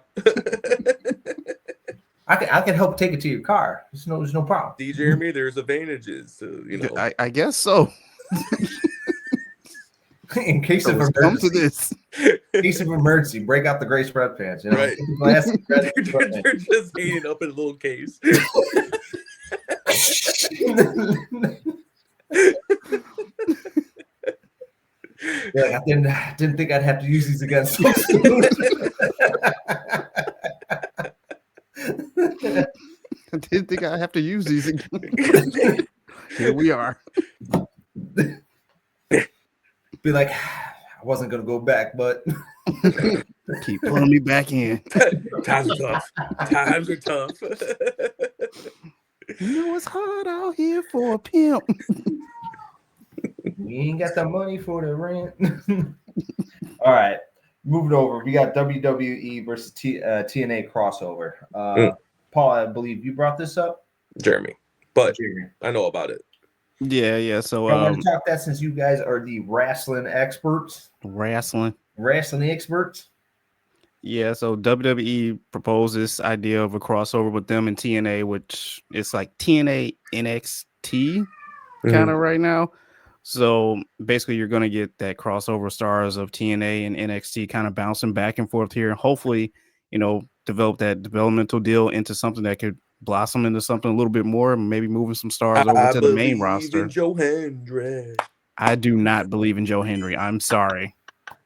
I can help take it to your car. There's no problem. See, Jeremy, there's advantages to, you know. I guess so. In case of Come to emergency, this. in case of emergency, break out the gray sweatpants. You know, Right. They're just hanging up in a little case. Like, I didn't think I'd have to use these again so soon. I didn't think I'd have to use these again. Here we are. Be like, I wasn't gonna go back, but Keep pulling me back in. Times are tough. Times are tough. You know it's hard out here for a pimp. we ain't got the money for the rent. All right, moving over. We got WWE versus TNA crossover. Paul, I believe you brought this up. Jeremy. But Jeremy. I know about it. Yeah. So I want to talk that since you guys are the wrestling experts. wrestling. Wrestling experts. Yeah, so WWE proposed this idea of a crossover with them and TNA, which is like TNA NXT kind of right now. So basically, you're going to get that crossover stars of TNA and NXT kind of bouncing back and forth here. And hopefully, you know, develop that developmental deal into something that could blossom into something a little bit more, maybe moving some stars over to the main roster. In Joe Hendry. I do not believe in Joe Hendry. I'm sorry.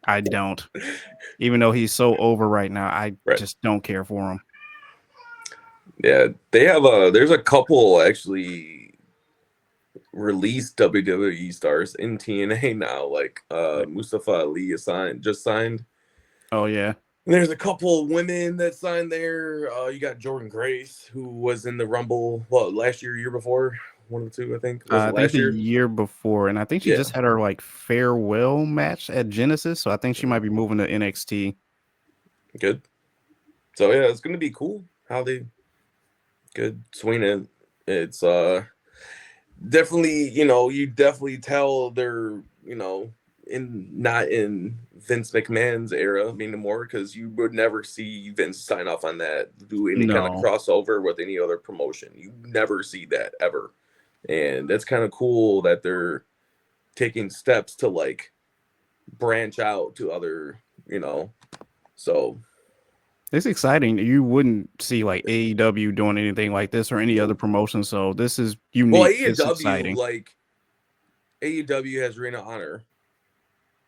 I don't. Even though he's so over right now, I just don't care for him. Yeah, they have there's a couple actually released WWE stars in TNA now, like Mustafa Ali just signed. Oh yeah. There's a couple women that signed there. You got Jordan Grace, who was in the Rumble last year before. One of the two, I think. I think the year before, and I think she just had her like farewell match at Genesis, so I think she might be moving to NXT. Good. So yeah, it's gonna be cool how they could swing it. It's definitely, you definitely tell they're, not in Vince McMahon's era anymore, because you would never see Vince sign off on that, do any kind of crossover with any other promotion. You never see that ever. And that's kind of cool that they're taking steps to like branch out to other, so it's exciting. You wouldn't see like AEW doing anything like this or any other promotion. So this is unique. Well, it's exciting. Like AEW has Ring of Honor.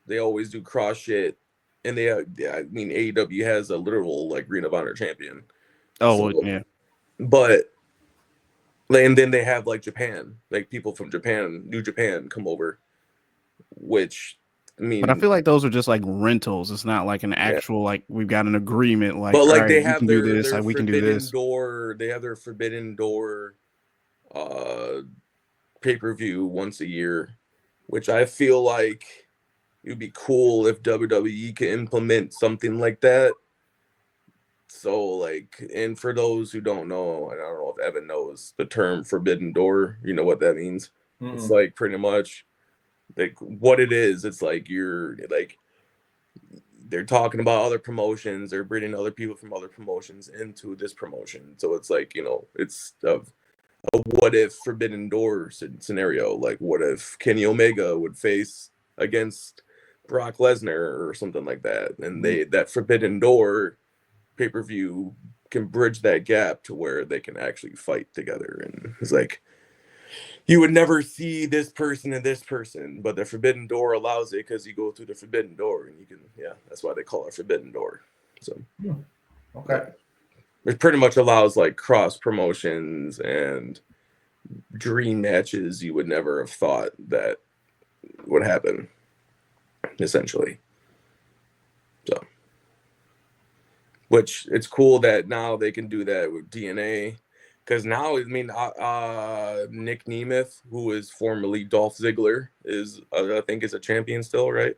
They always do cross shit. And AEW has a literal like Ring of Honor champion. Oh, so, yeah. But and then they have like Japan, like people from Japan, New Japan come over, which but I feel like those are just like rentals. It's not like an actual like we've got an agreement. Like, but like right, they have their we can do this. They have their Forbidden Door pay-per-view once a year, which I feel like it'd be cool if WWE could implement something like that. So like, and for those who don't know, I don't know if Evan knows the term Forbidden Door, you know what that means. It's like pretty much like what it is. It's like you're like they're talking about other promotions, they're bringing other people from other promotions into this promotion. So it's like, it's a what if Forbidden Door scenario. Like, what if Kenny Omega would face against Brock Lesnar or something like that, and that Forbidden Door pay-per-view can bridge that gap to where they can actually fight together. And it's like you would never see this person and this person, but the Forbidden Door allows it because you go through the Forbidden Door, and you can, that's why they call it Forbidden Door. So, okay, it pretty much allows like cross promotions and dream matches you would never have thought that would happen, essentially. So, which it's cool that now they can do that with DNA. Because now, I mean, Nick Nemeth, who is formerly Dolph Ziggler, is I think is a champion still, right?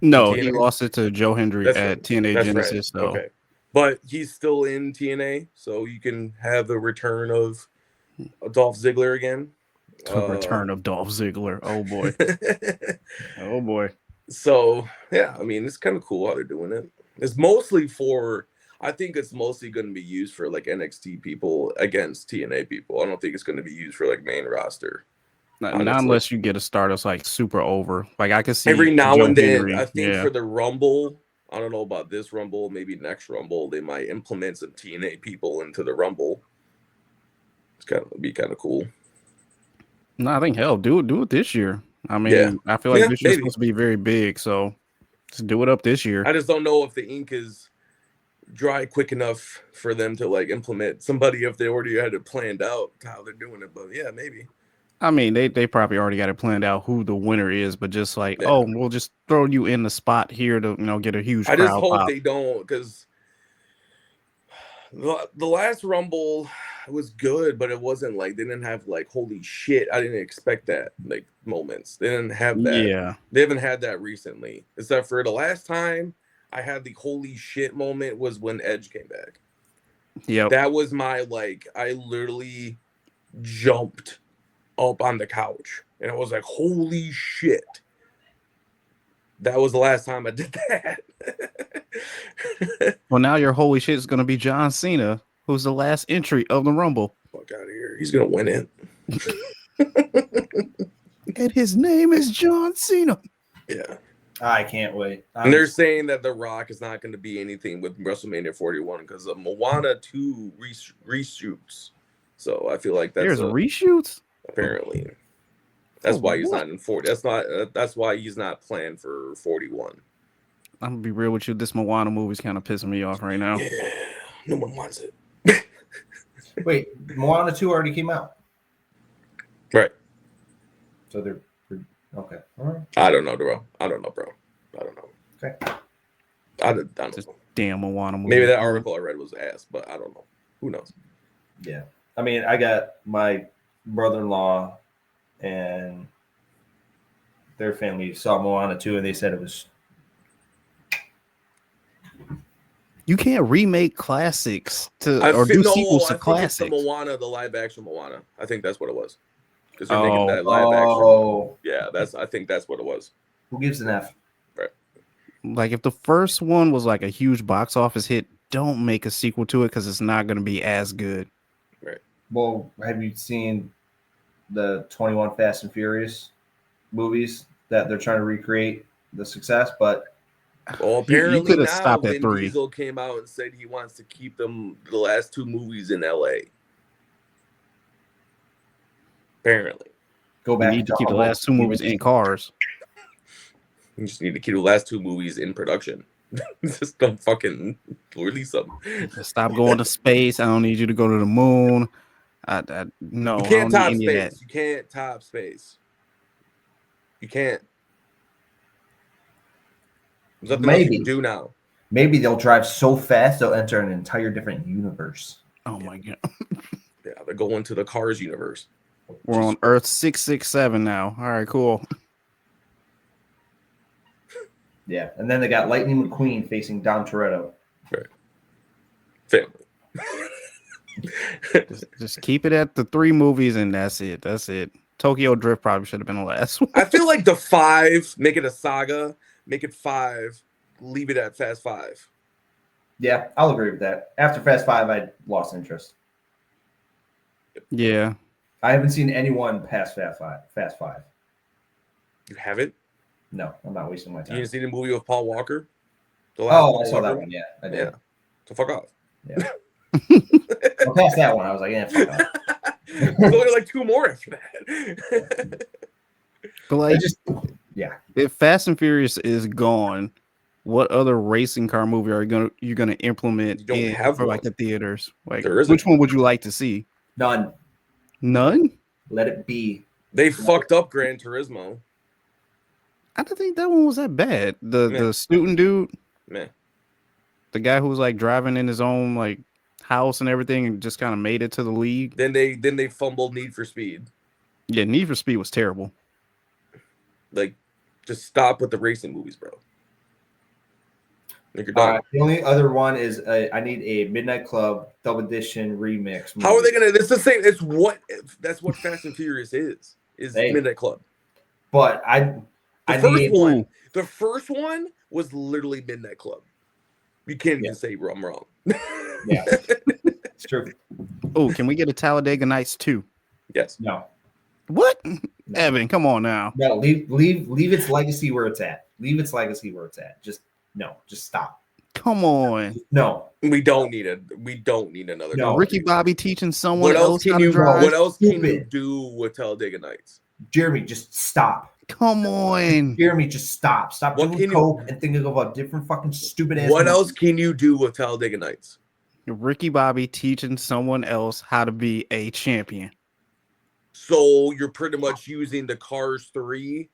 No, he lost it to Joe Hendry at TNA Genesis. Right. Okay, but he's still in TNA, so you can have the return of Dolph Ziggler again. The return of Dolph Ziggler. Oh boy. Oh boy. So yeah, I mean, it's kind of cool how they're doing it. It's mostly I think it's mostly going to be used for like NXT people against TNA people. I don't think it's going to be used for like main roster. Not unless you get a star that's like super over. Like I can see every now Joe and then. Henry. I think for the Rumble, I don't know about this Rumble, maybe next Rumble, they might implement some TNA people into the Rumble. It'd be kind of cool. No, I think do it this year. I mean, I feel like this year's supposed to be very big, so just do it up this year. I just don't know if the ink is dry quick enough for them to like implement somebody if they already had it planned out how they're doing it. But yeah, maybe. I mean, they probably already got it planned out who the winner is, but just like, we'll just throw you in the spot here to get a huge crowd. I just hope they don't, because the last Rumble was good, but it wasn't like they didn't have like holy shit, I didn't expect that like moments. They didn't have that. Yeah, they haven't had that recently, except for the last time I had the holy shit moment was when Edge came back. Yeah, that was my I literally jumped up on the couch and I was like, holy shit. That was the last time I did that. Well, now your holy shit is going to be John Cena, who's the last entry of the Rumble. Fuck out of here. He's going to win it. And his name is John Cena. Yeah. I can't wait. And they're saying that The Rock is not going to be anything with WrestleMania 41 because of Moana 2 reshoots. So I feel like there's reshoots? Apparently. That's why he's not in 40. That's why he's not planned for 41. I'm gonna be real with you. This Moana movie's kind of pissing me off right now. Yeah, no one wants it. Wait, Moana 2 already came out. Right. So they're okay. All right. I don't know, bro. I don't know. Okay. I don't know. Damn Moana movie. Maybe that article I read was ass, but I don't know. Who knows? Yeah. I mean, I got my brother-in-law and their family saw Moana 2 and they said it was. You can't remake classics do sequels to classics. It's the Moana, the live action Moana. I think that's what it was. Because you're thinking that live action. Yeah, I think that's what it was. Who gives an F? Right. Like if the first one was like a huge box office hit, don't make a sequel to it because it's not going to be as good. Right. Well, have you seen the 21 Fast and Furious movies that they're trying to recreate the success? But well, apparently you could have now stopped at Vin 3. Diesel came out and said he wants to keep the last 2 movies in LA. Apparently. Go back. You need to keep the last 2 movies in cars. You just need to keep the last 2 movies in production. Just don't fucking release them. Stop going to space. I don't need you to go to the moon. No, you can't top space. You can't top space. You can't. There's nothing else you can do now. Maybe they'll drive so fast they'll enter an entire different universe. Oh my god. Yeah, they're going to the Cars universe. We're on Earth 667 now. All right, cool. Yeah, and then they got Lightning McQueen facing Dom Toretto. Right. Family. just keep it at the 3 movies and that's it. That's it. Tokyo Drift probably should have been the last one. I feel like the 5, make it a saga, make it 5, leave it at Fast 5. Yeah, I'll agree with that. After Fast 5, I lost interest. Yeah. I haven't seen anyone past Fast 5. You haven't? No, I'm not wasting my You time. didn't see the movie with Paul Walker? The last Oh, Paul I saw Walker that one. Yeah, I did. Yeah. So fuck off. Yeah. Well, past that one, I was like, yeah, fuck off. There's only like 2 more after that. But like, yeah. if Fast and Furious is gone, what other racing car movie are you gonna implement You don't have for like one. the theaters? Like, There isn't. which one would you like to see? None. None? Let it be. They fucked up Gran Turismo. I don't think that one was that bad. The Meh. student dude, Man. the guy who was like driving in his own like house and everything and just kind of made it to the league. Then they fumbled Need for Speed. Yeah, Need for Speed was terrible. Like, just stop with the racing movies, bro. Like, you're done. The only other one is I need a Midnight Club Double Edition remix. How are they gonna? It's the same. That's what Fast and Furious is Hey. Midnight Club. But The first one was literally Midnight Club. You can't even say I'm wrong. Yeah, it's true. Oh, can we get a Talladega Nights 2? Yes. No. What? Evan, come on now. No, leave its legacy where it's at. Leave its legacy where it's at. Just stop. Come on. No. We don't need another. No. Ricky Bobby teaching someone What else how can to you? drive? What else can you Stupid. do with Talladega Nights? Jeremy, just stop. Come on. Jeremy, just stop. Stop What doing can you- coke and thinking about different fucking stupid ass. What movies. else can you do with Talladega Nights? Ricky Bobby teaching someone else how to be a champion. So you're pretty much using the Cars 3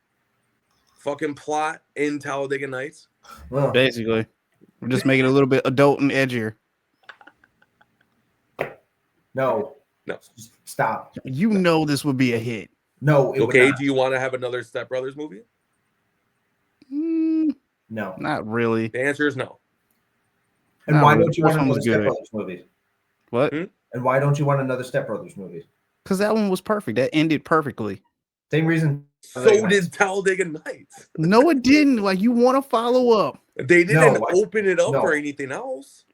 fucking plot in Talladega Nights. Well, Basically, we're just making it a little bit adult and edgier. no. No. Just stop. You know this would be a hit. No. It would Okay, not. do you want to have another Step Brothers movie? No. Not really. The answer is no. And Not why really. don't you First want one another was Step good. Brothers movie? What? And why don't you want another Step Brothers movie? Because that one was perfect. That ended perfectly. Same reason. So did Talladega Nights. No, it didn't. Like, you want to follow up. They didn't No, open it up no. for anything else.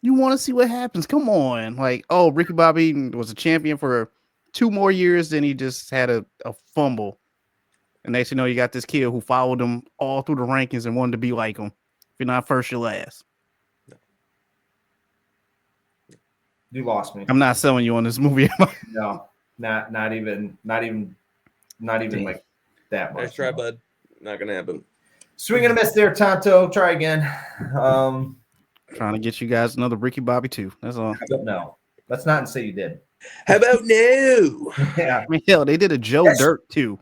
You want to see what happens. Come on. Like, oh, Ricky Bobby was a champion for 2 more years. Then he just had a fumble. And next you know, you got this kid who followed him all through the rankings and wanted to be like him. If you're not first, you're last. You lost me. I'm not selling you on this movie. No, not even Damn. like that much. Nice try, no. bud. Not gonna happen. Swing and a miss there, Tonto. Try again. Trying to get you guys another Ricky Bobby too. That's all. No, let's not say you did. How about no? Yeah, I mean, hell, they did a Joe Yes. Dirt too.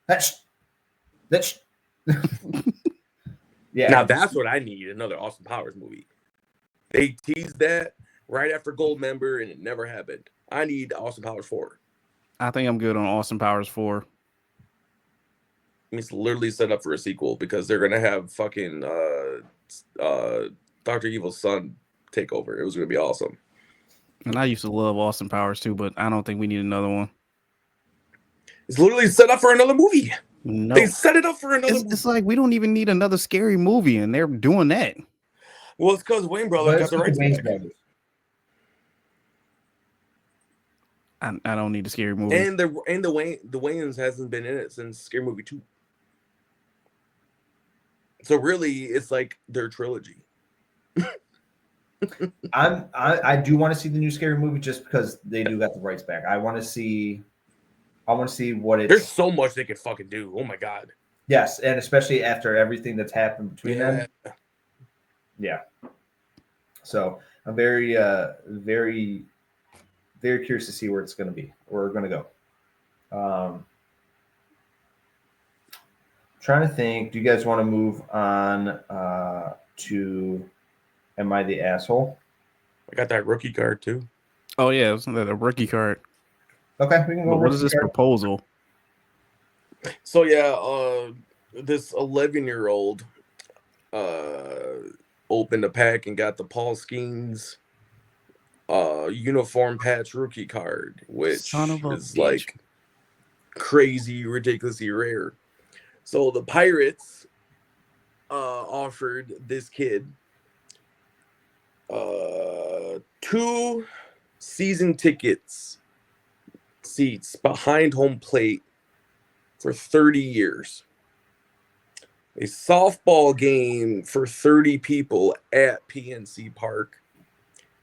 that's yeah. Now that's what I need, another Austin Powers movie. They teased that right after Gold Member and it never happened. I need Austin Powers 4. I think I'm good on Austin Powers 4. It's literally set up for a sequel because they're gonna have fucking Dr. Evil's son take over. It was gonna be awesome. And I used to love Austin Powers too, but I don't think we need another one. It's literally set up for another movie. No. They set it up for another movie. It's like we don't even need another scary movie, and they're doing that. Well, it's because Wayne But Brothers got it's the with rights. Wayne's back. brothers. I don't need a scary movie. And the Wayans hasn't been in it since Scary Movie 2. So really, it's like their trilogy. I do want to see the new scary movie just because they do got the rights back. I want to see what it's. There's so much they could fucking do. Oh my god. Yes, and especially after everything that's happened between them. Yeah. So I'm very, very, very curious to see where it's going to be, where we're going to go. Trying to think. Do you guys want to move on to Am I the Asshole? I got that rookie card too. Oh yeah, isn't that a rookie card? Okay, we can go. But what is this rookie card. proposal? So yeah, this 11-year-old opened a pack and got the Paul Skeens uniform patch rookie card, which Son of a is bitch. like crazy, ridiculously rare. So the Pirates offered this kid 2 season tickets seats behind home plate for 30 years. A softball game for 30 people at PNC Park.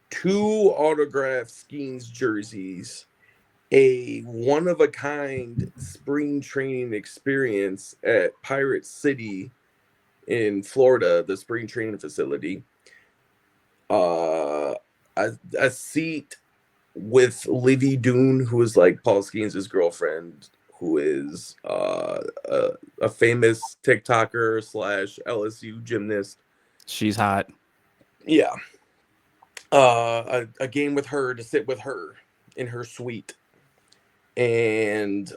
2 autographed Skeens jerseys. A one-of-a-kind spring training experience at Pirate City in Florida, the spring training facility. A seat with Livy Doon, who is like Paul Skeens' girlfriend, who is a famous TikToker / LSU gymnast. She's hot. Yeah. A game with her to sit with her in her suite. And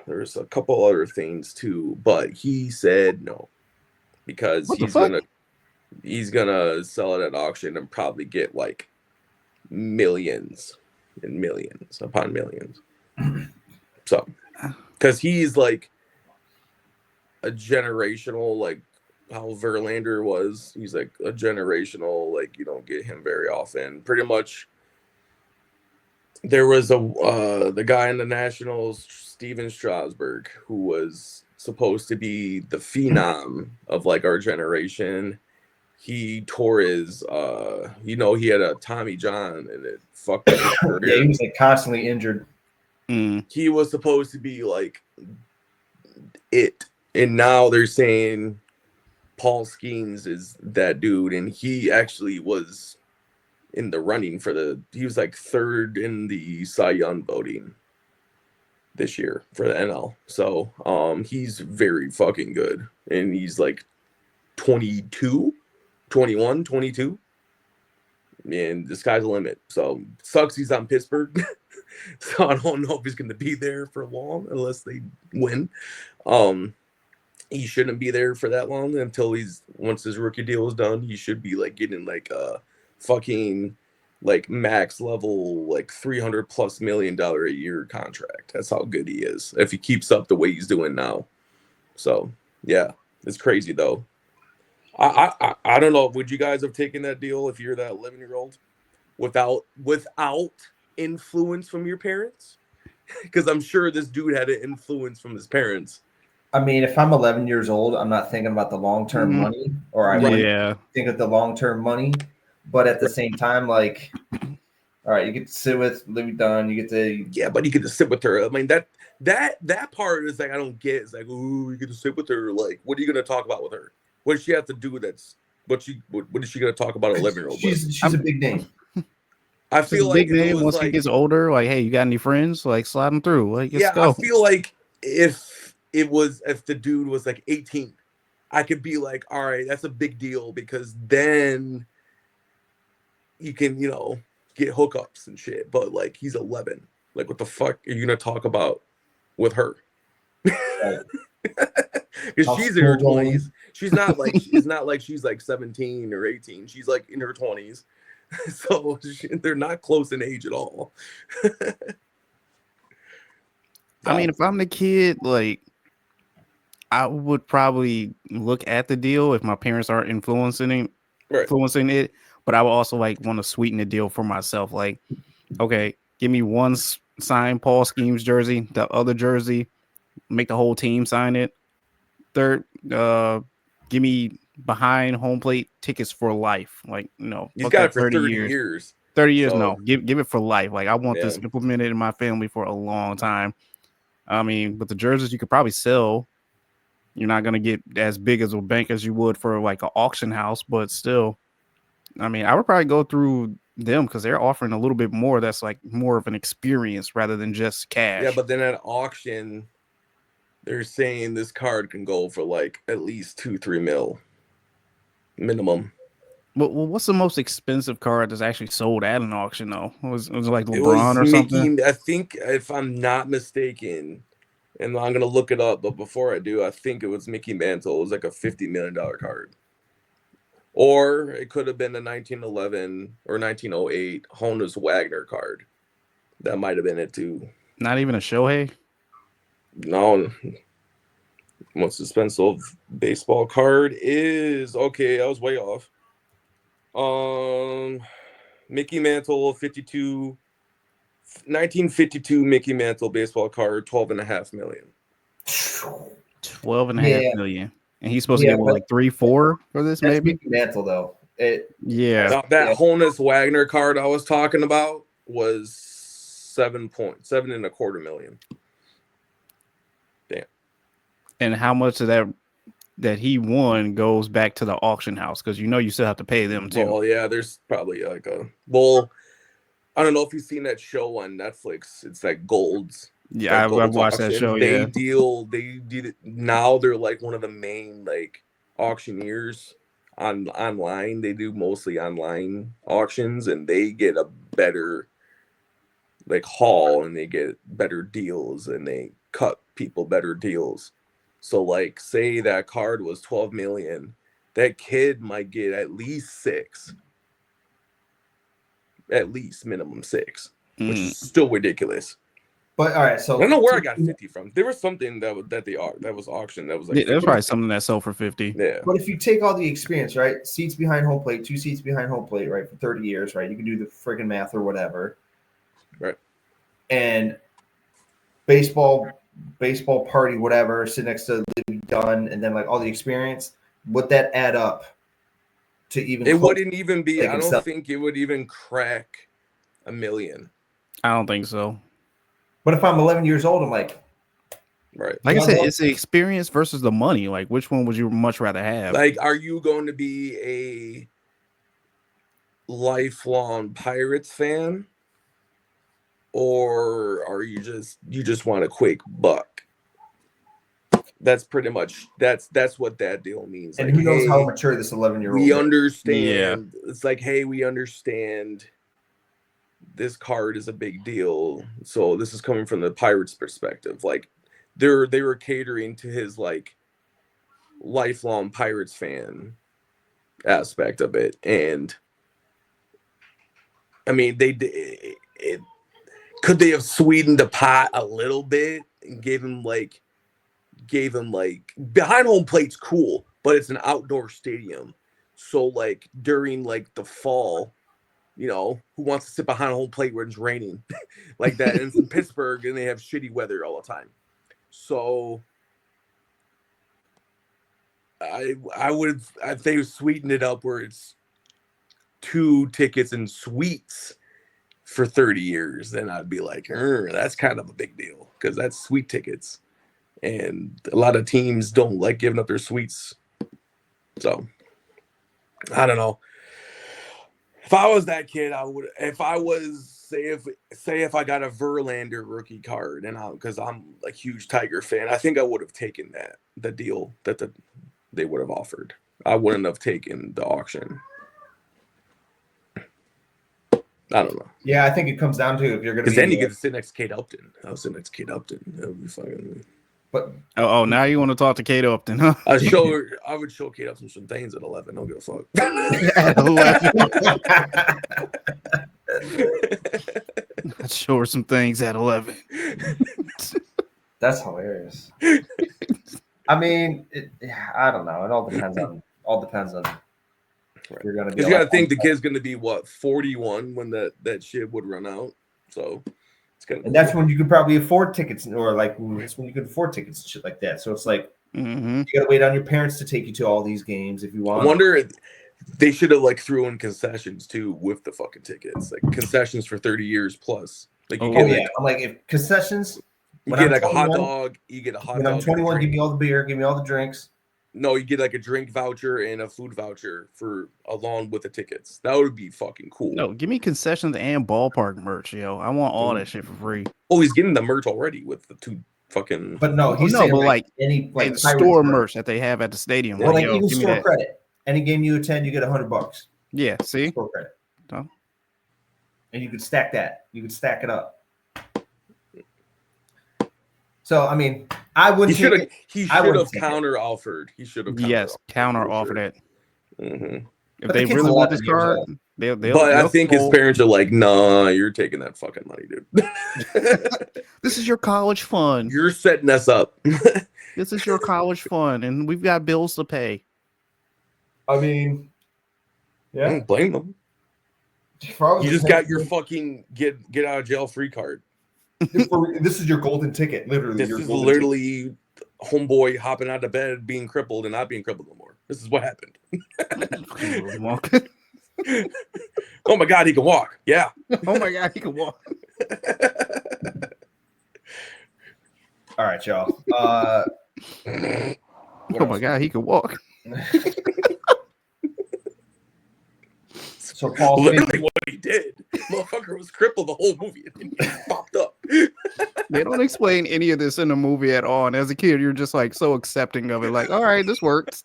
there's a couple other things too, but he said no because What the fuck? he's gonna sell it at auction and probably get like millions and millions upon millions. So, because he's like a generational, like how Verlander was, he's like a generational, like you don't get him very often. Pretty much, there was the guy in the Nationals, Steven Strasburg, who was supposed to be the phenom of like our generation. He tore his he had a Tommy John and it fucked up his career. Yeah, he was like constantly injured. He was supposed to be like it, and now they're saying Paul Skeens is that dude, and he actually was in the running he was like 3rd in the Cy Young voting this year for the NL. So he's very fucking good, and he's like 22, 21, 22. And the sky's the limit. So sucks he's on Pittsburgh. So I don't know if he's going to be there for long unless they win. He shouldn't be there for that long until once his rookie deal is done. He should be like getting like a fucking like max level like $300+ million a year contract. That's how good he is if he keeps up the way he's doing now. So yeah, it's crazy though. I don't know. Would you guys have taken that deal if you're that 11-year-old without influence from your parents? Because I'm sure this dude had an influence from his parents. I mean, if I'm 11 years old, I'm not thinking about the long-term money, or I might think of the long-term money. But at the same time, like, all right, you get to sit with Livy Dunn. You get to but you get to sit with her. I mean, that part is like I don't get. It's like, ooh, you get to sit with her. Like, what are you gonna talk about with her? What does she have to do? What is she gonna talk about? 11-year-old. She's a big name. I feel like big name. Once he gets older, like, hey, you got any friends? Like, slide them through. Like, let's go. I feel like if the dude was like 18, I could be like, all right, that's a big deal because then you can, get hookups and shit. But like, he's 11. Like, what the fuck are you gonna talk about with her? Because she's in her 20s. She's not like she's like 17 or 18. She's like in her 20s. So they're not close in age at all. I mean, if I'm the kid, like, I would probably look at the deal if my parents are influencing it. But I would also like want to sweeten the deal for myself. Like, okay, give me one signed Paul Skeens jersey, the other jersey, make the whole team sign it. Third, give me behind home plate tickets for life. Like, he's got it for 30 years. 30 years, so, no, give it for life. Like, I want this implemented in my family for a long time. I mean, with the jerseys, you could probably sell. You're not going to get as big as a bank as you would for like an auction house, but still, I mean, I would probably go through them because they're offering a little bit more. That's like more of an experience rather than just cash. Yeah, but then at auction, they're saying this card can go for like at least 2-3 mil minimum. Well, what's the most expensive card that's actually sold at an auction though? Was like LeBron or something? I think, if I'm not mistaken, and I'm gonna look it up, but before I do, I think it was Mickey Mantle. It was like a $50 million card, or it could have been a 1911 or 1908 Honus Wagner card. That might have been it too. Not even a Shohei. No, most expensive baseball card is okay. I was way off. Mickey Mantle 1952 Mickey Mantle baseball card, 12.5 million. 12.5 Yeah. million. And he's supposed to Yeah, get what, but like 3-4 for this, That's maybe? Mickey Mantle, though. Yeah. Now, that Yeah. Honus Wagner card I was talking about was 7.25 million. Damn. And how much of that he won goes back to the auction house? Because you still have to pay them too. Well, yeah, there's probably like I don't know if you've seen that show on Netflix. It's like Gold's. Yeah, Like I've watched that auction. show. They Yeah. did it now. They're like one of the main like auctioneers online. They do mostly online auctions, and they get a better like haul, and they get better deals, and they cut people better deals. So like, say that card was 12 million, that kid might get at least 6, at least minimum 6, which is still ridiculous. But all right, so I don't know where I got 50 from. There was something that was auctioned that was like There's 50. probably something that sold for 50. Yeah. But if you take all the experience, right? Seats behind home plate, 2 seats behind home plate, right? For 30 years, right? You can do the friggin' math or whatever. Right. And baseball party, whatever, sit next to Libby Dunn, and then like all the experience, would that add up to even It close? wouldn't even be, They I can don't sell. think it would even crack 1 million. I don't think so. But if I'm 11 years old, I'm like, Right. Like I Yeah, said, well- it's the experience versus the money. Like, which one would you much rather have? Like, are you going to be a lifelong Pirates fan? Or are you just want a quick buck? That's pretty much that's what that deal means. and Like, who knows hey, how mature this 11-year-old we is. understand. It's like, hey, we understand this card is a big deal. So this is coming from the Pirates' perspective. Like, they were catering to his like lifelong Pirates fan aspect of it. And I mean, could they have sweetened the pot a little bit and gave him like behind home plate's cool, but it's an outdoor stadium. So like during like the fall, who wants to sit behind home plate when it's raining like that? And it's in Pittsburgh and they have shitty weather all the time. So I would, if they sweetened it up where it's 2 tickets and suites for 30 years, then I'd be like, that's kind of a big deal because that's suite tickets. And a lot of teams don't like giving up their suites. So I don't know. If I was that kid, I would. If I was if I got a Verlander rookie card, and because I'm a huge Tiger fan, I think I would have taken the deal that they would have offered. I wouldn't have taken the auction. I don't know. Yeah, I think it comes down to if you're going to be. Because then you get to sit next to Kate Upton. I'll sit next to Kate Upton. That would be fucking. But now you want to talk to Kate Upton, huh? I would show Kate Upton some things at 11. Don't give a fuck. At 11. I'd show her some things at 11. That's hilarious. I mean, I don't know. It all depends on. If you're going to be. Because you got to think the kid's going to be 41 when that shit would run out. So it's kind of. And that's when you could probably afford tickets, or like that's when you could afford tickets and shit like that. So it's like you got to wait on your parents to take you to all these games if you want. I wonder if they should have like threw in concessions too with the fucking tickets, like concessions for 30 years plus. Like you get I'm like if concessions. You get like a hot dog. You get a hot dog. When I'm 21, give me all the beer, give me all the drinks. No, you get like a drink voucher and a food voucher along with the tickets. That would be fucking cool. No, give me concessions and ballpark merch, yo. I want all that shit for free. Oh, he's getting the merch already with the 2 fucking. But no, he's saying like any like store merch that they have at the stadium. Or like even store credit. Any game you attend, you get $100. Yeah, see? Store credit. Oh. And you could stack that. You could stack it up. So I mean, I wouldn't. He should have counter offered. He should have. Yes, counter offered it. Mm-hmm. If But the they kid's really want 11 this years card, old. But I think his they'll- parents are like, nah, you're taking that fucking money, dude. This is your college fund. You're setting us up. This is your college fund, and we've got bills to pay. I mean, I yeah. don't blame them. You just got your fucking get out of jail free card. This is your golden ticket, literally. This is literally homeboy hopping out of bed, being crippled and not being crippled no more. This is what happened. Oh my God, he can walk. Yeah. Oh my God, he can walk. All right, y'all. Oh my God, he can walk. So Paul, literally what he did. Motherfucker was crippled the whole movie and then he popped up. They don't explain any of this in the movie at all. And as a kid, you're just like so accepting of it. Like, all right, this works.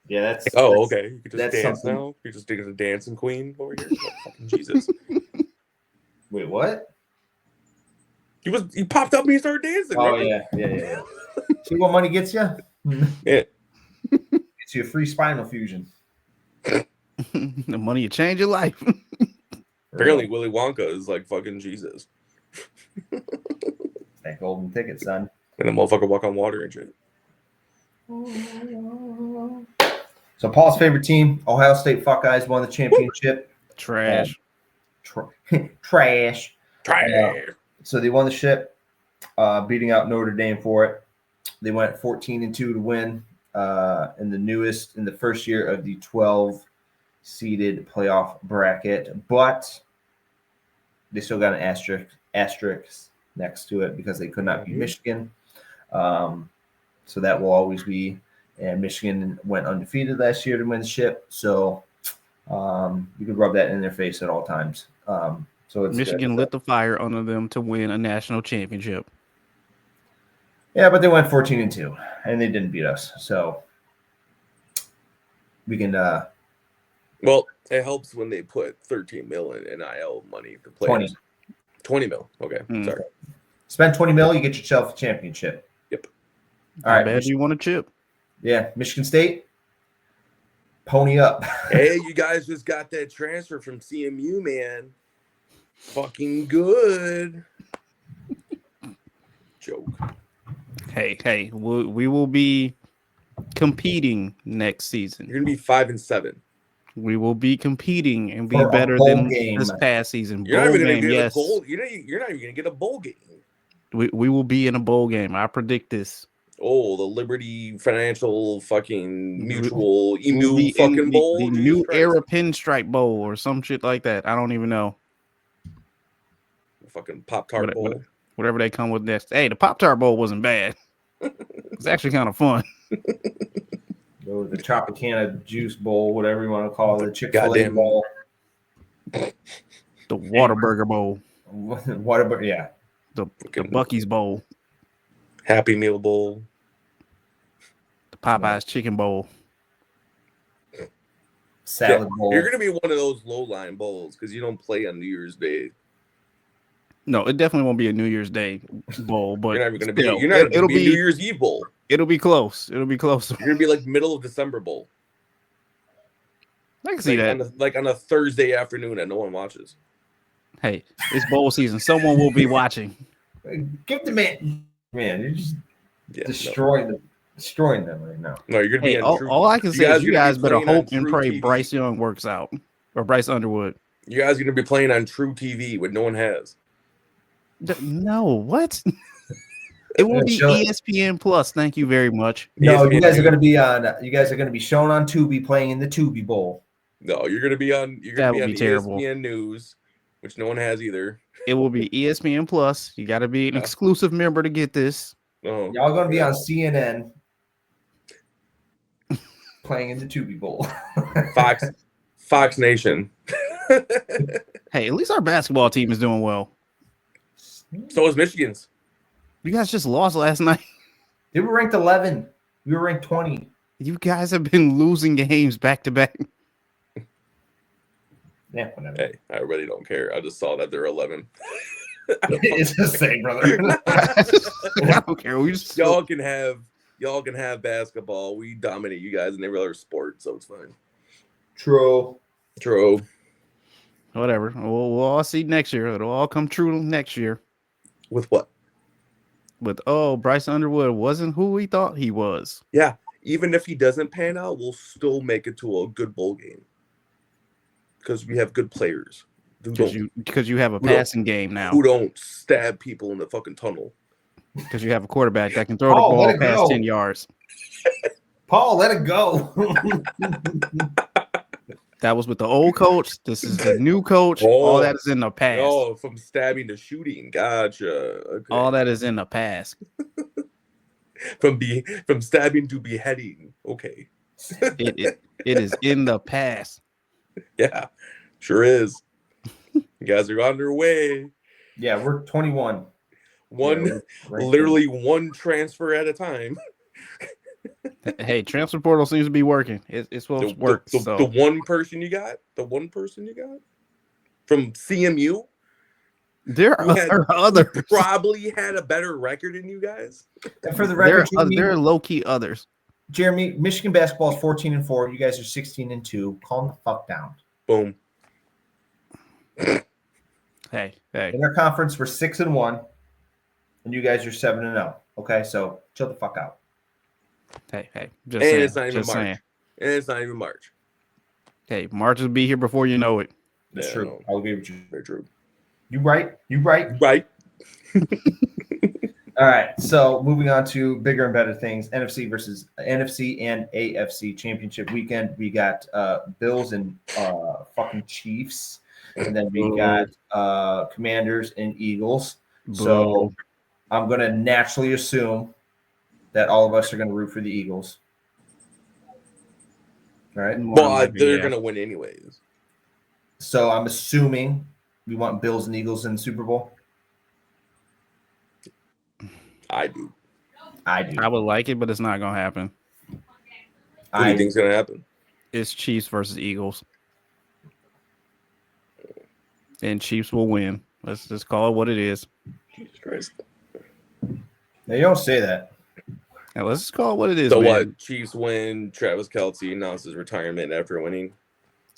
yeah, that's okay. You could just that's dance something. now. You're just a dancing queen over here. Oh, fucking Jesus. Wait, what? He popped up and he started dancing. Oh remember? yeah. See what money gets you? Yeah. Gets you a free spinal fusion. The money will change your life. Apparently Willy Wonka is like fucking Jesus. That golden ticket, son. And the motherfucker walk on water and shit. So Paul's favorite team, Ohio State Buckeyes, won the championship. Trash. Trash. Trash. So they won the ship, beating out Notre Dame for it. They went 14-2 to win in the first year of the 12-seeded playoff bracket, but they still got an asterisk next to it because they could not beat Michigan. So that will always be. And Michigan went undefeated last year to win the ship, so you could rub that in their face at all times. So it's Michigan good. lit the fire under them to win a national championship. Yeah, but they went 14-2, and they didn't beat us. So we can. Well, it helps when they put 13 mil in NIL money to players. 20 mil. Okay, sorry. Spend 20 mil, you get yourself a championship. Yep. All right. Bad you want a chip? Yeah, Michigan State. Pony up. Hey, you guys just got that transfer from CMU, man. Fucking good. Joke. Hey, we will be competing next season. You're gonna be 5-7. We will be competing and be For a better bowl than game. this past season. You're not Bowl even gonna game, get yes. a bowl. You're not even gonna get a bowl game. We will be in a bowl game. I predict this. Oh, the Liberty Financial fucking Mutual We'll Emu be in fucking bowl. the Jesus new Christ. era pinstripe bowl or some shit like that. I don't even know. Fucking Pop-Tart bowl. Whatever they come with next. Hey, the Pop-Tart bowl wasn't bad. It's actually kind of fun. Go to the Tropicana Juice Bowl, whatever you want to call it. The Chick-fil-A Goddamn. Bowl. The Whataburger bowl. Whatever, yeah. The Bucky's bowl. Happy Meal bowl. The Popeye's chicken bowl. Salad bowl. You're gonna be one of those low line bowls because you don't play on New Year's Day. No, it definitely won't be a New Year's Day bowl, but You're not even gonna be. still, You're not even it'll gonna be be New Year's Eve bowl. It'll be close. It'll be close. You're gonna be like middle of December bowl. I can see that. On a Thursday afternoon that no one watches. Hey, it's bowl season. Someone will be watching. Give the man, you're just Yeah, destroying them right now. No, you're gonna Hey, be on all I can say is you guys better playing on hope and True pray TV. Bryce Young works out or Bryce Underwood. You guys are gonna be playing on True TV, what no one has. No, what? It will be ESPN Plus. Thank you very much. No, you ESPN guys are going to be on. You guys are going to be shown on Tubi playing in the Tubi Bowl. No, you're gonna be on. You're That gonna would be be on terrible. ESPN News, which no one has either. It will be ESPN Plus. You got to be an exclusive member to get this. Oh, Y'all going to be on CNN playing in the Tubi Bowl. Fox Nation. Hey, at least our basketball team is doing well. So is Michigan's. You guys just lost last night. They were ranked 11. We were ranked 20. You guys have been losing games back to back. Yeah, whatever. Hey, I really don't care. I just saw that they're 11. It's the same, brother. I don't care. We just y'all can have basketball. We dominate you guys in every other sport, so it's fine. True. whatever. We'll all see next year. It'll all come true next year. With what? With Bryce Underwood wasn't who we thought he was. Yeah, even if he doesn't pan out, we'll still make it to a good bowl game because we have good players. Because you have a passing game now. Who don't stab people in the fucking tunnel. Because you have a quarterback that can throw Paul, the let ball it past go. 10 yards. Paul, let it go. That was with the old coach. This is the new coach. All that is in the past. Oh, from stabbing to shooting. Gotcha. Okay. All that is in the past. From stabbing to beheading. Okay. It is in the past. Yeah, sure is. You guys are on their way. Yeah, we're 21. Literally one transfer at a time. Hey, transfer portal seems to be working. It's supposed to work. The one person you got from CMU. There are others. Probably had a better record than you guys. And for the record, there are low key others. Jeremy, Michigan basketball is 14-4. You guys are 16-2. Calm the fuck down. Boom. Hey. In our conference, we're 6-1, and you guys are 7-0. Okay, so chill the fuck out. Hey. It's not even March. And it's not even March. Hey, March will be here before you know it. That's true. No. I'll agree with you. Very true. You right. Right. All right. So moving on to bigger and better things. NFC and AFC championship weekend. We got Bills and fucking Chiefs. And then we got Commanders and Eagles. So I'm going to naturally assume that all of us are going to root for the Eagles. All right. Well, they're going to win anyways. So I'm assuming we want Bills and Eagles in the Super Bowl. I do. I would like it, but it's not going to happen. What do you think's going to happen? It's Chiefs versus Eagles. And Chiefs will win. Let's just call it what it is. Jesus Christ. Now, you don't say that. Now, let's just call it what it is. So man. what? Chiefs win. Travis Kelce announces retirement after winning.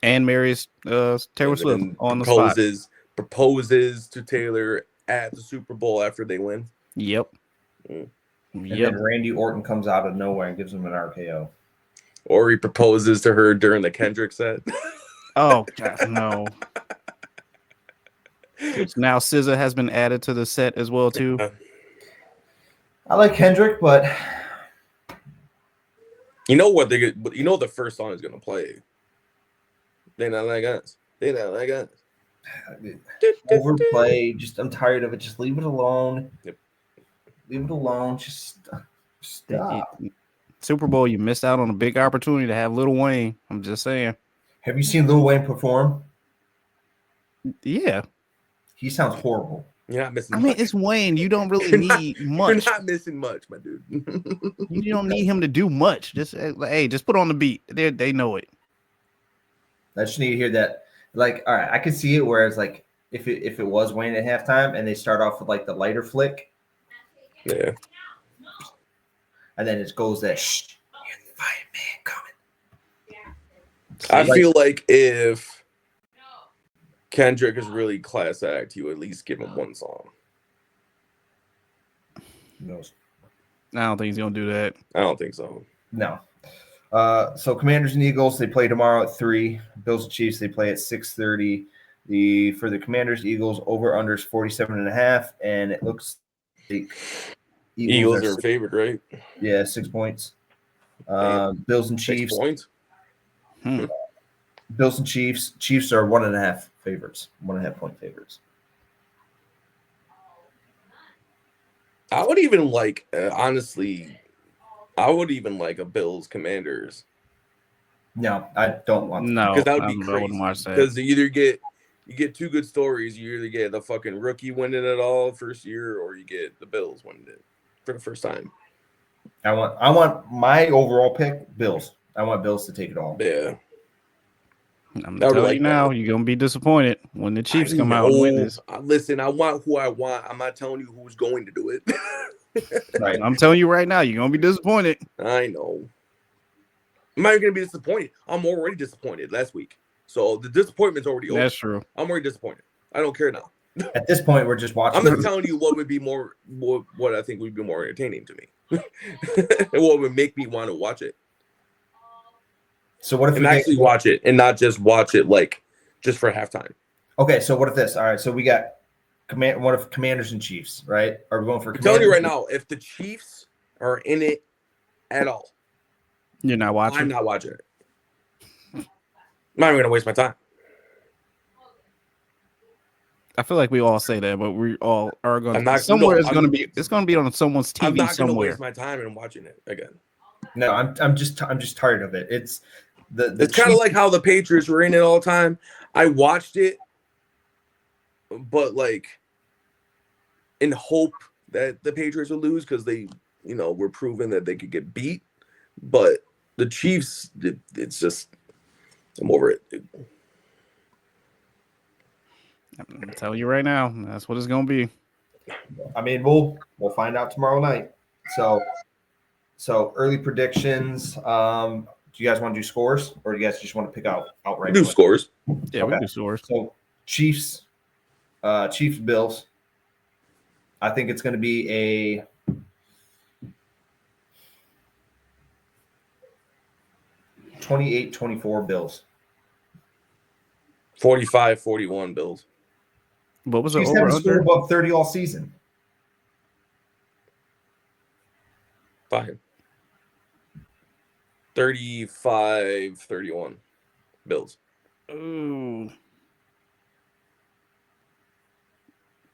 And marries Taylor Swift on the spot. Proposes to Taylor at the Super Bowl after they win. Yep. And then Randy Orton comes out of nowhere and gives him an RKO. Or he proposes to her during the Kendrick set. Oh, God, no. Now SZA has been added to the set as well, too. I like Kendrick, but you know what the first song is gonna play. They not like us. Overplay. Just I'm tired of it. Just leave it alone. Yep. Leave it alone. Just stop. Super Bowl, you missed out on a big opportunity to have Lil Wayne. I'm just saying. Have you seen Lil Wayne perform? Yeah. He sounds horrible. You're not missing. I mean, it's Wayne. You don't really need much. You're not missing much, my dude. You don't need him to do much. Just put on the beat. They know it. I just need to hear that. Like, all right, I can see it. Whereas, like, if it was Wayne at halftime and they start off with like the lighter flick, yeah, and then it goes that shh, you're the fireman coming. I feel like if Kendrick is really class act, you at least give him one song. Who knows? I don't think he's gonna do that. I don't think so. No. So Commanders and Eagles, they play tomorrow at 3. Bills and Chiefs, they play at 6:30. For the Commanders, Eagles, over under is 47.5, and it looks like Eagles are favored, right? Yeah, 6 points. Bills and Chiefs. 6 points. Bills and Chiefs. Chiefs are 1.5 favorites. 1.5 point favorites. I would even like, honestly, I would even like a Bills Commanders. No, I don't want. No, because that would be crazy. Because you get two good stories. You either get the fucking rookie winning it all first year, or you get the Bills winning it for the first time. I want my overall pick, Bills. I want Bills to take it all. Yeah. I'm I would telling like you now, that. you're gonna be disappointed when the Chiefs I come out and win know. this. Listen, I want who I want. I'm not telling you who's going to do it. Right. I'm telling you right now, you're gonna be disappointed. I know. I'm not even gonna be disappointed. I'm already disappointed last week. So the disappointment's already over. That's true. I'm already disappointed. I don't care now. At this point, we're just watching. I'm just telling you what would be what I think would be more entertaining to me. And what would make me want to watch it. So what if And we actually watch it and not just watch it like just for halftime. Okay, so what if this? All right, so we got one of Commanders and Chiefs, right? Are we going for? I'm telling you right now, if the Chiefs are in it at all, You're not watching. I'm not watching it. I'm not even gonna waste my time. I feel like we all say that, but we all are going I'm to not- somewhere. no, it's I'm- going to be. It's going to be on someone's I'm TV not gonna somewhere. waste my time in watching it again. No, I'm just tired of it. It's the It's kind of like how the Patriots were in it all the time. I watched it, but like in hope that the Patriots would lose because they, were proven that they could get beat. But the Chiefs, it's just, I'm over it. Dude. I'm telling you right now, that's what it's going to be. I mean, we'll find out tomorrow night. So early predictions. Do you guys want to do scores, or do you guys just want to pick outright? Do scores. Yeah, Okay. we do scores. So Chiefs Bills. I think it's going to be a 28-24 Bills. 45-41 Bills. What was the Chiefs over haven't scored under? above 30 all season. Fine. 35-31 Bills. Ooh.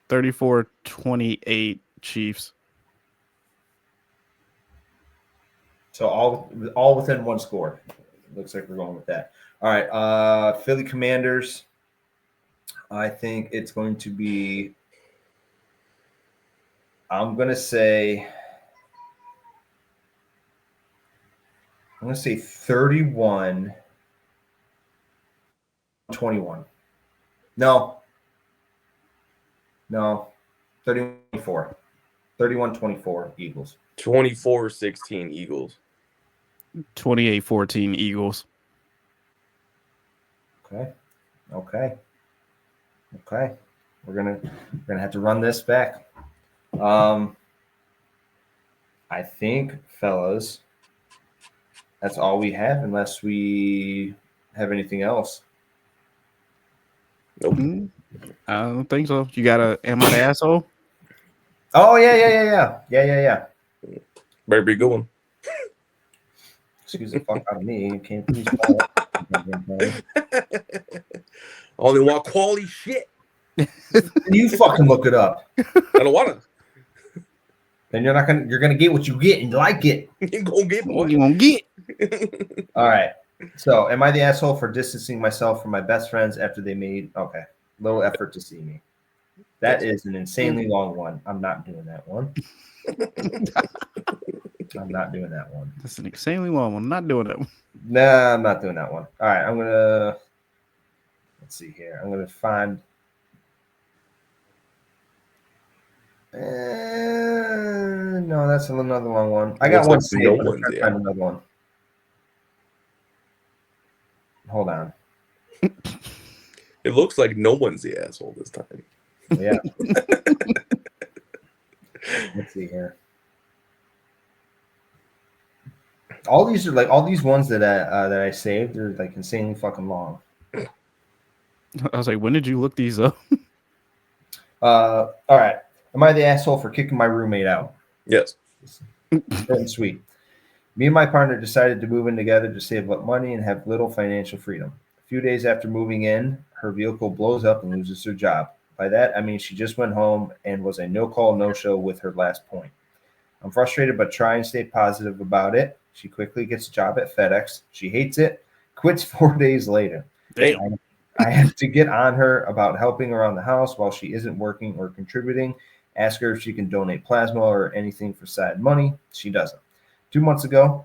34-28 Chiefs. So all within one score. Looks like we're going with that. All right. Philly Commanders. I think it's going to be. I'm gonna say 31-21. No. 31-24. 31-24 Eagles. 24-16 Eagles. 28-14 Eagles. Okay. We're gonna have to run this back. I think, fellas, that's all we have, unless we have anything else. Nope. I don't think so. You got a am I the asshole? Oh yeah. Better be a good one. Excuse the fuck out of me. You can't please call it. Only want quality shit. You fucking look it up. I don't want to. Then you're gonna get what you get and like it. You gonna get What boy. you gonna get? All right. So, am I the asshole for distancing myself from my best friends after they made little effort to see me? That is an insanely long one. I'm not doing that one. That's an insanely long one. I'm not doing it. Nah, I'm not doing that one. All right, let's see here. I'm gonna find. No, that's another long one. I got one Looks like saved. no I'm one's trying to there. find another one. Hold on. It looks like no one's the asshole this time. Yeah. Let's see here. All these ones that I saved are like insanely fucking long. I was like, when did you look these up? All right. Am I the asshole for kicking my roommate out? Yes. Short and sweet. Me and my partner decided to move in together to save up money and have little financial freedom. A few days after moving in, her vehicle blows up and loses her job. By that, I mean she just went home and was a no-call, no-show with her last point. I'm frustrated but try and stay positive about it. She quickly gets a job at FedEx. She hates it, quits 4 days later. Damn. I have to get on her about helping around the house while she isn't working or contributing. Ask her if she can donate plasma or anything for side money. She doesn't. 2 months ago,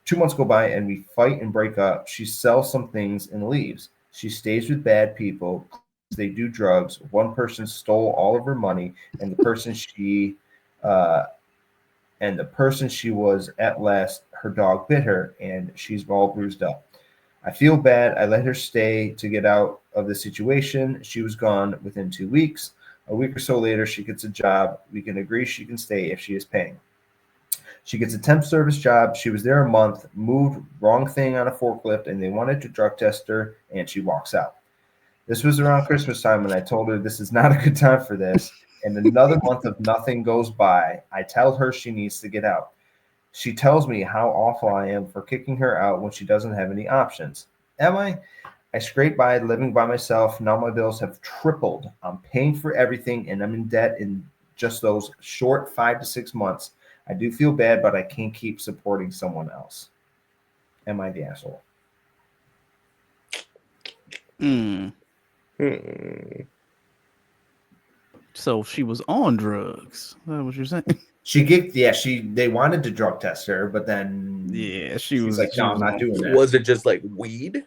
2 months go by and we fight and break up. She sells some things and leaves. She stays with bad people. They do drugs. One person stole all of her money, and the person she was at last, her dog bit her, and she's all bruised up. I feel bad. I let her stay to get out of the situation. She was gone within 2 weeks. A week or so later, she gets a job. We can agree she can stay if she is paying. She gets a temp service job. She was there a month, moved wrong thing on a forklift, and they wanted to drug test her, and she walks out. This was around Christmas time, and I told her this is not a good time for this. And another month of nothing goes by. I tell her she needs to get out. She tells me how awful I am for kicking her out when she doesn't have any options. Am I? I scrape by living by myself. Now my bills have tripled. I'm paying for everything, and I'm in debt in just those short 5 to 6 months. I do feel bad, but I can't keep supporting someone else. Am I the asshole? So she was on drugs. Is that what you're saying? They wanted to drug test her, but then she's like, no, I'm not doing that. Was it just like weed?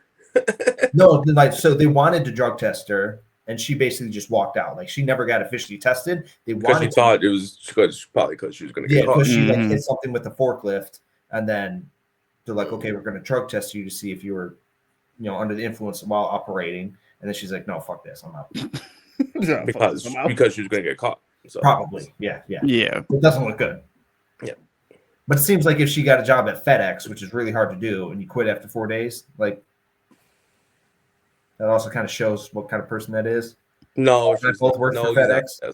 No, so they wanted to drug test her, and she basically just walked out. Like, she never got officially tested. Because she thought it was probably because she was going to get caught. Because she hit something with the forklift, and then they're like, okay, we're going to drug test you to see if you were, under the influence while operating. And then she's like, no, fuck this, I'm out. because she was going to get caught. So. Probably, yeah. It doesn't look good. Yeah. But it seems like if she got a job at FedEx, which is really hard to do, and you quit after 4 days, like, that also kind of shows what kind of person that is. No, both work for FedEx.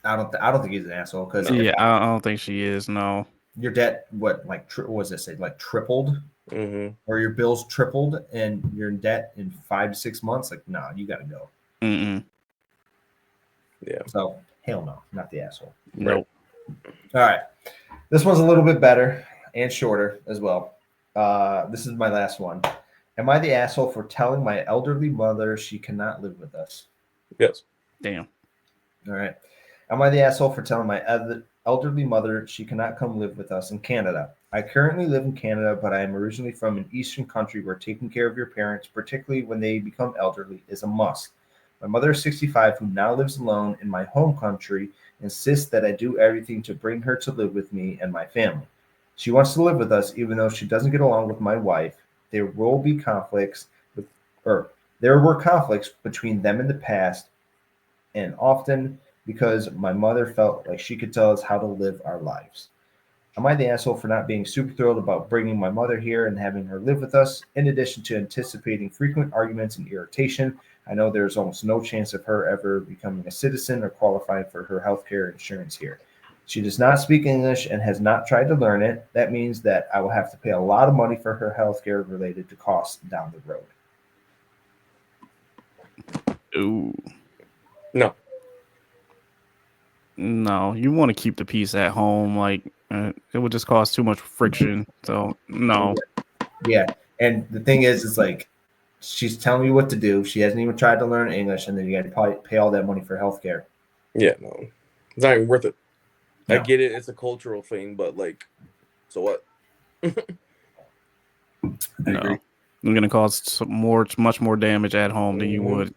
I don't think he's an asshole because I don't think she is. No, your debt, what was this? Like tripled, or your bills tripled, and you're in debt in 5 to 6 months. Like, nah, you got to go. Yeah. So hell no, not the asshole. Nope. All right, this one's a little bit better and shorter as well. This is my last one. Am I the asshole for telling my elderly mother she cannot live with us? Yes. Damn. All right. Am I the asshole for telling my elderly mother she cannot come live with us in Canada? I currently live in Canada, but I am originally from an Eastern country where taking care of your parents, particularly when they become elderly, is a must. My mother is 65, who now lives alone in my home country, insists that I do everything to bring her to live with me and my family. She wants to live with us, even though she doesn't get along with my wife. There were conflicts between them in the past, and often because my mother felt like she could tell us how to live our lives. Am I the asshole for not being super thrilled about bringing my mother here and having her live with us, in addition to anticipating frequent arguments and irritation? I know there's almost no chance of her ever becoming a citizen or qualifying for her healthcare insurance here. She does not speak English and has not tried to learn it. That means that I will have to pay a lot of money for her healthcare related to costs down the road. Ooh. No, you want to keep the peace at home. Like, it would just cause too much friction. So, no. Yeah. And the thing is, it's like, she's telling you what to do. She hasn't even tried to learn English, and then you got to pay all that money for healthcare. Yeah, no. It's not even worth it. No. I get it. It's a cultural thing, but, like, so what? No. You're going to cause much more damage at home than you would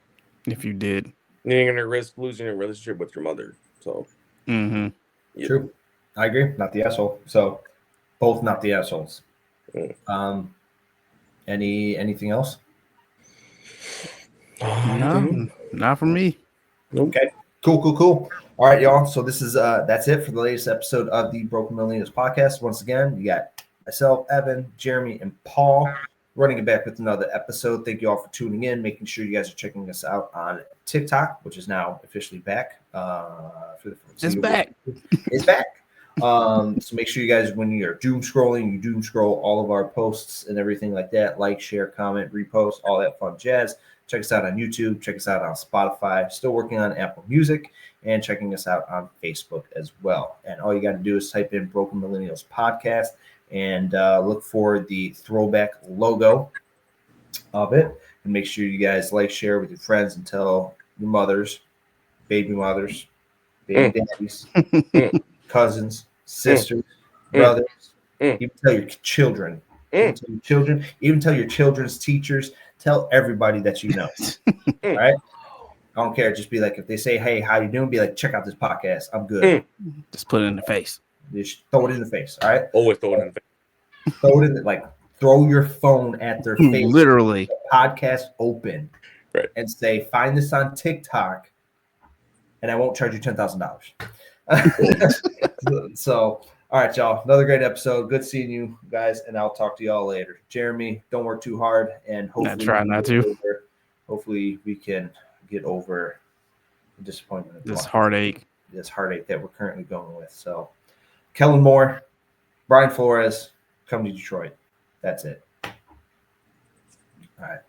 if you did. You're going to risk losing your relationship with your mother. So, yeah. True. I agree. Not the asshole. So, both not the assholes. Anything else? No, not for me. Nope. Okay. Cool. All right, y'all. So this is that's it for the latest episode of the Broken Millennials podcast. Once again, you got myself, Evan, Jeremy, and Paul running it back with another episode. Thank you all for tuning in, making sure you guys are checking us out on TikTok, which is now officially back. It's back. It's back. So make sure you guys, when you're doom scrolling, you doom scroll all of our posts and everything like that. Like, share, comment, repost, all that fun jazz. Check us out on YouTube. Check us out on Spotify. Still working on Apple Music, and checking us out on Facebook as well. And all you got to do is type in Broken Millennials Podcast and look for the throwback logo of it. And make sure you guys like, share with your friends, and tell your mothers, baby daddies, cousins, sisters, brothers. Even tell your children. Even tell your children. Even tell your children's teachers. Tell everybody that you know. All right. I don't care. Just be like, if they say, "Hey, how you doing?" Be like, "Check out this podcast. I'm good." Just put it in the face. Just throw it in the face. All right. Always throw it in the face. Throw it in like throw your phone at their face. Literally. The podcast open. Right. And say, "Find this on TikTok, and I won't charge you $10,000." So, all right, y'all. Another great episode. Good seeing you guys, and I'll talk to y'all later. Jeremy, don't work too hard, and hopefully, try not to. Hopefully, we can get over the disappointment of This heartache that we're currently going with. So, Kellen Moore, Brian Flores, come to Detroit. That's it. All right.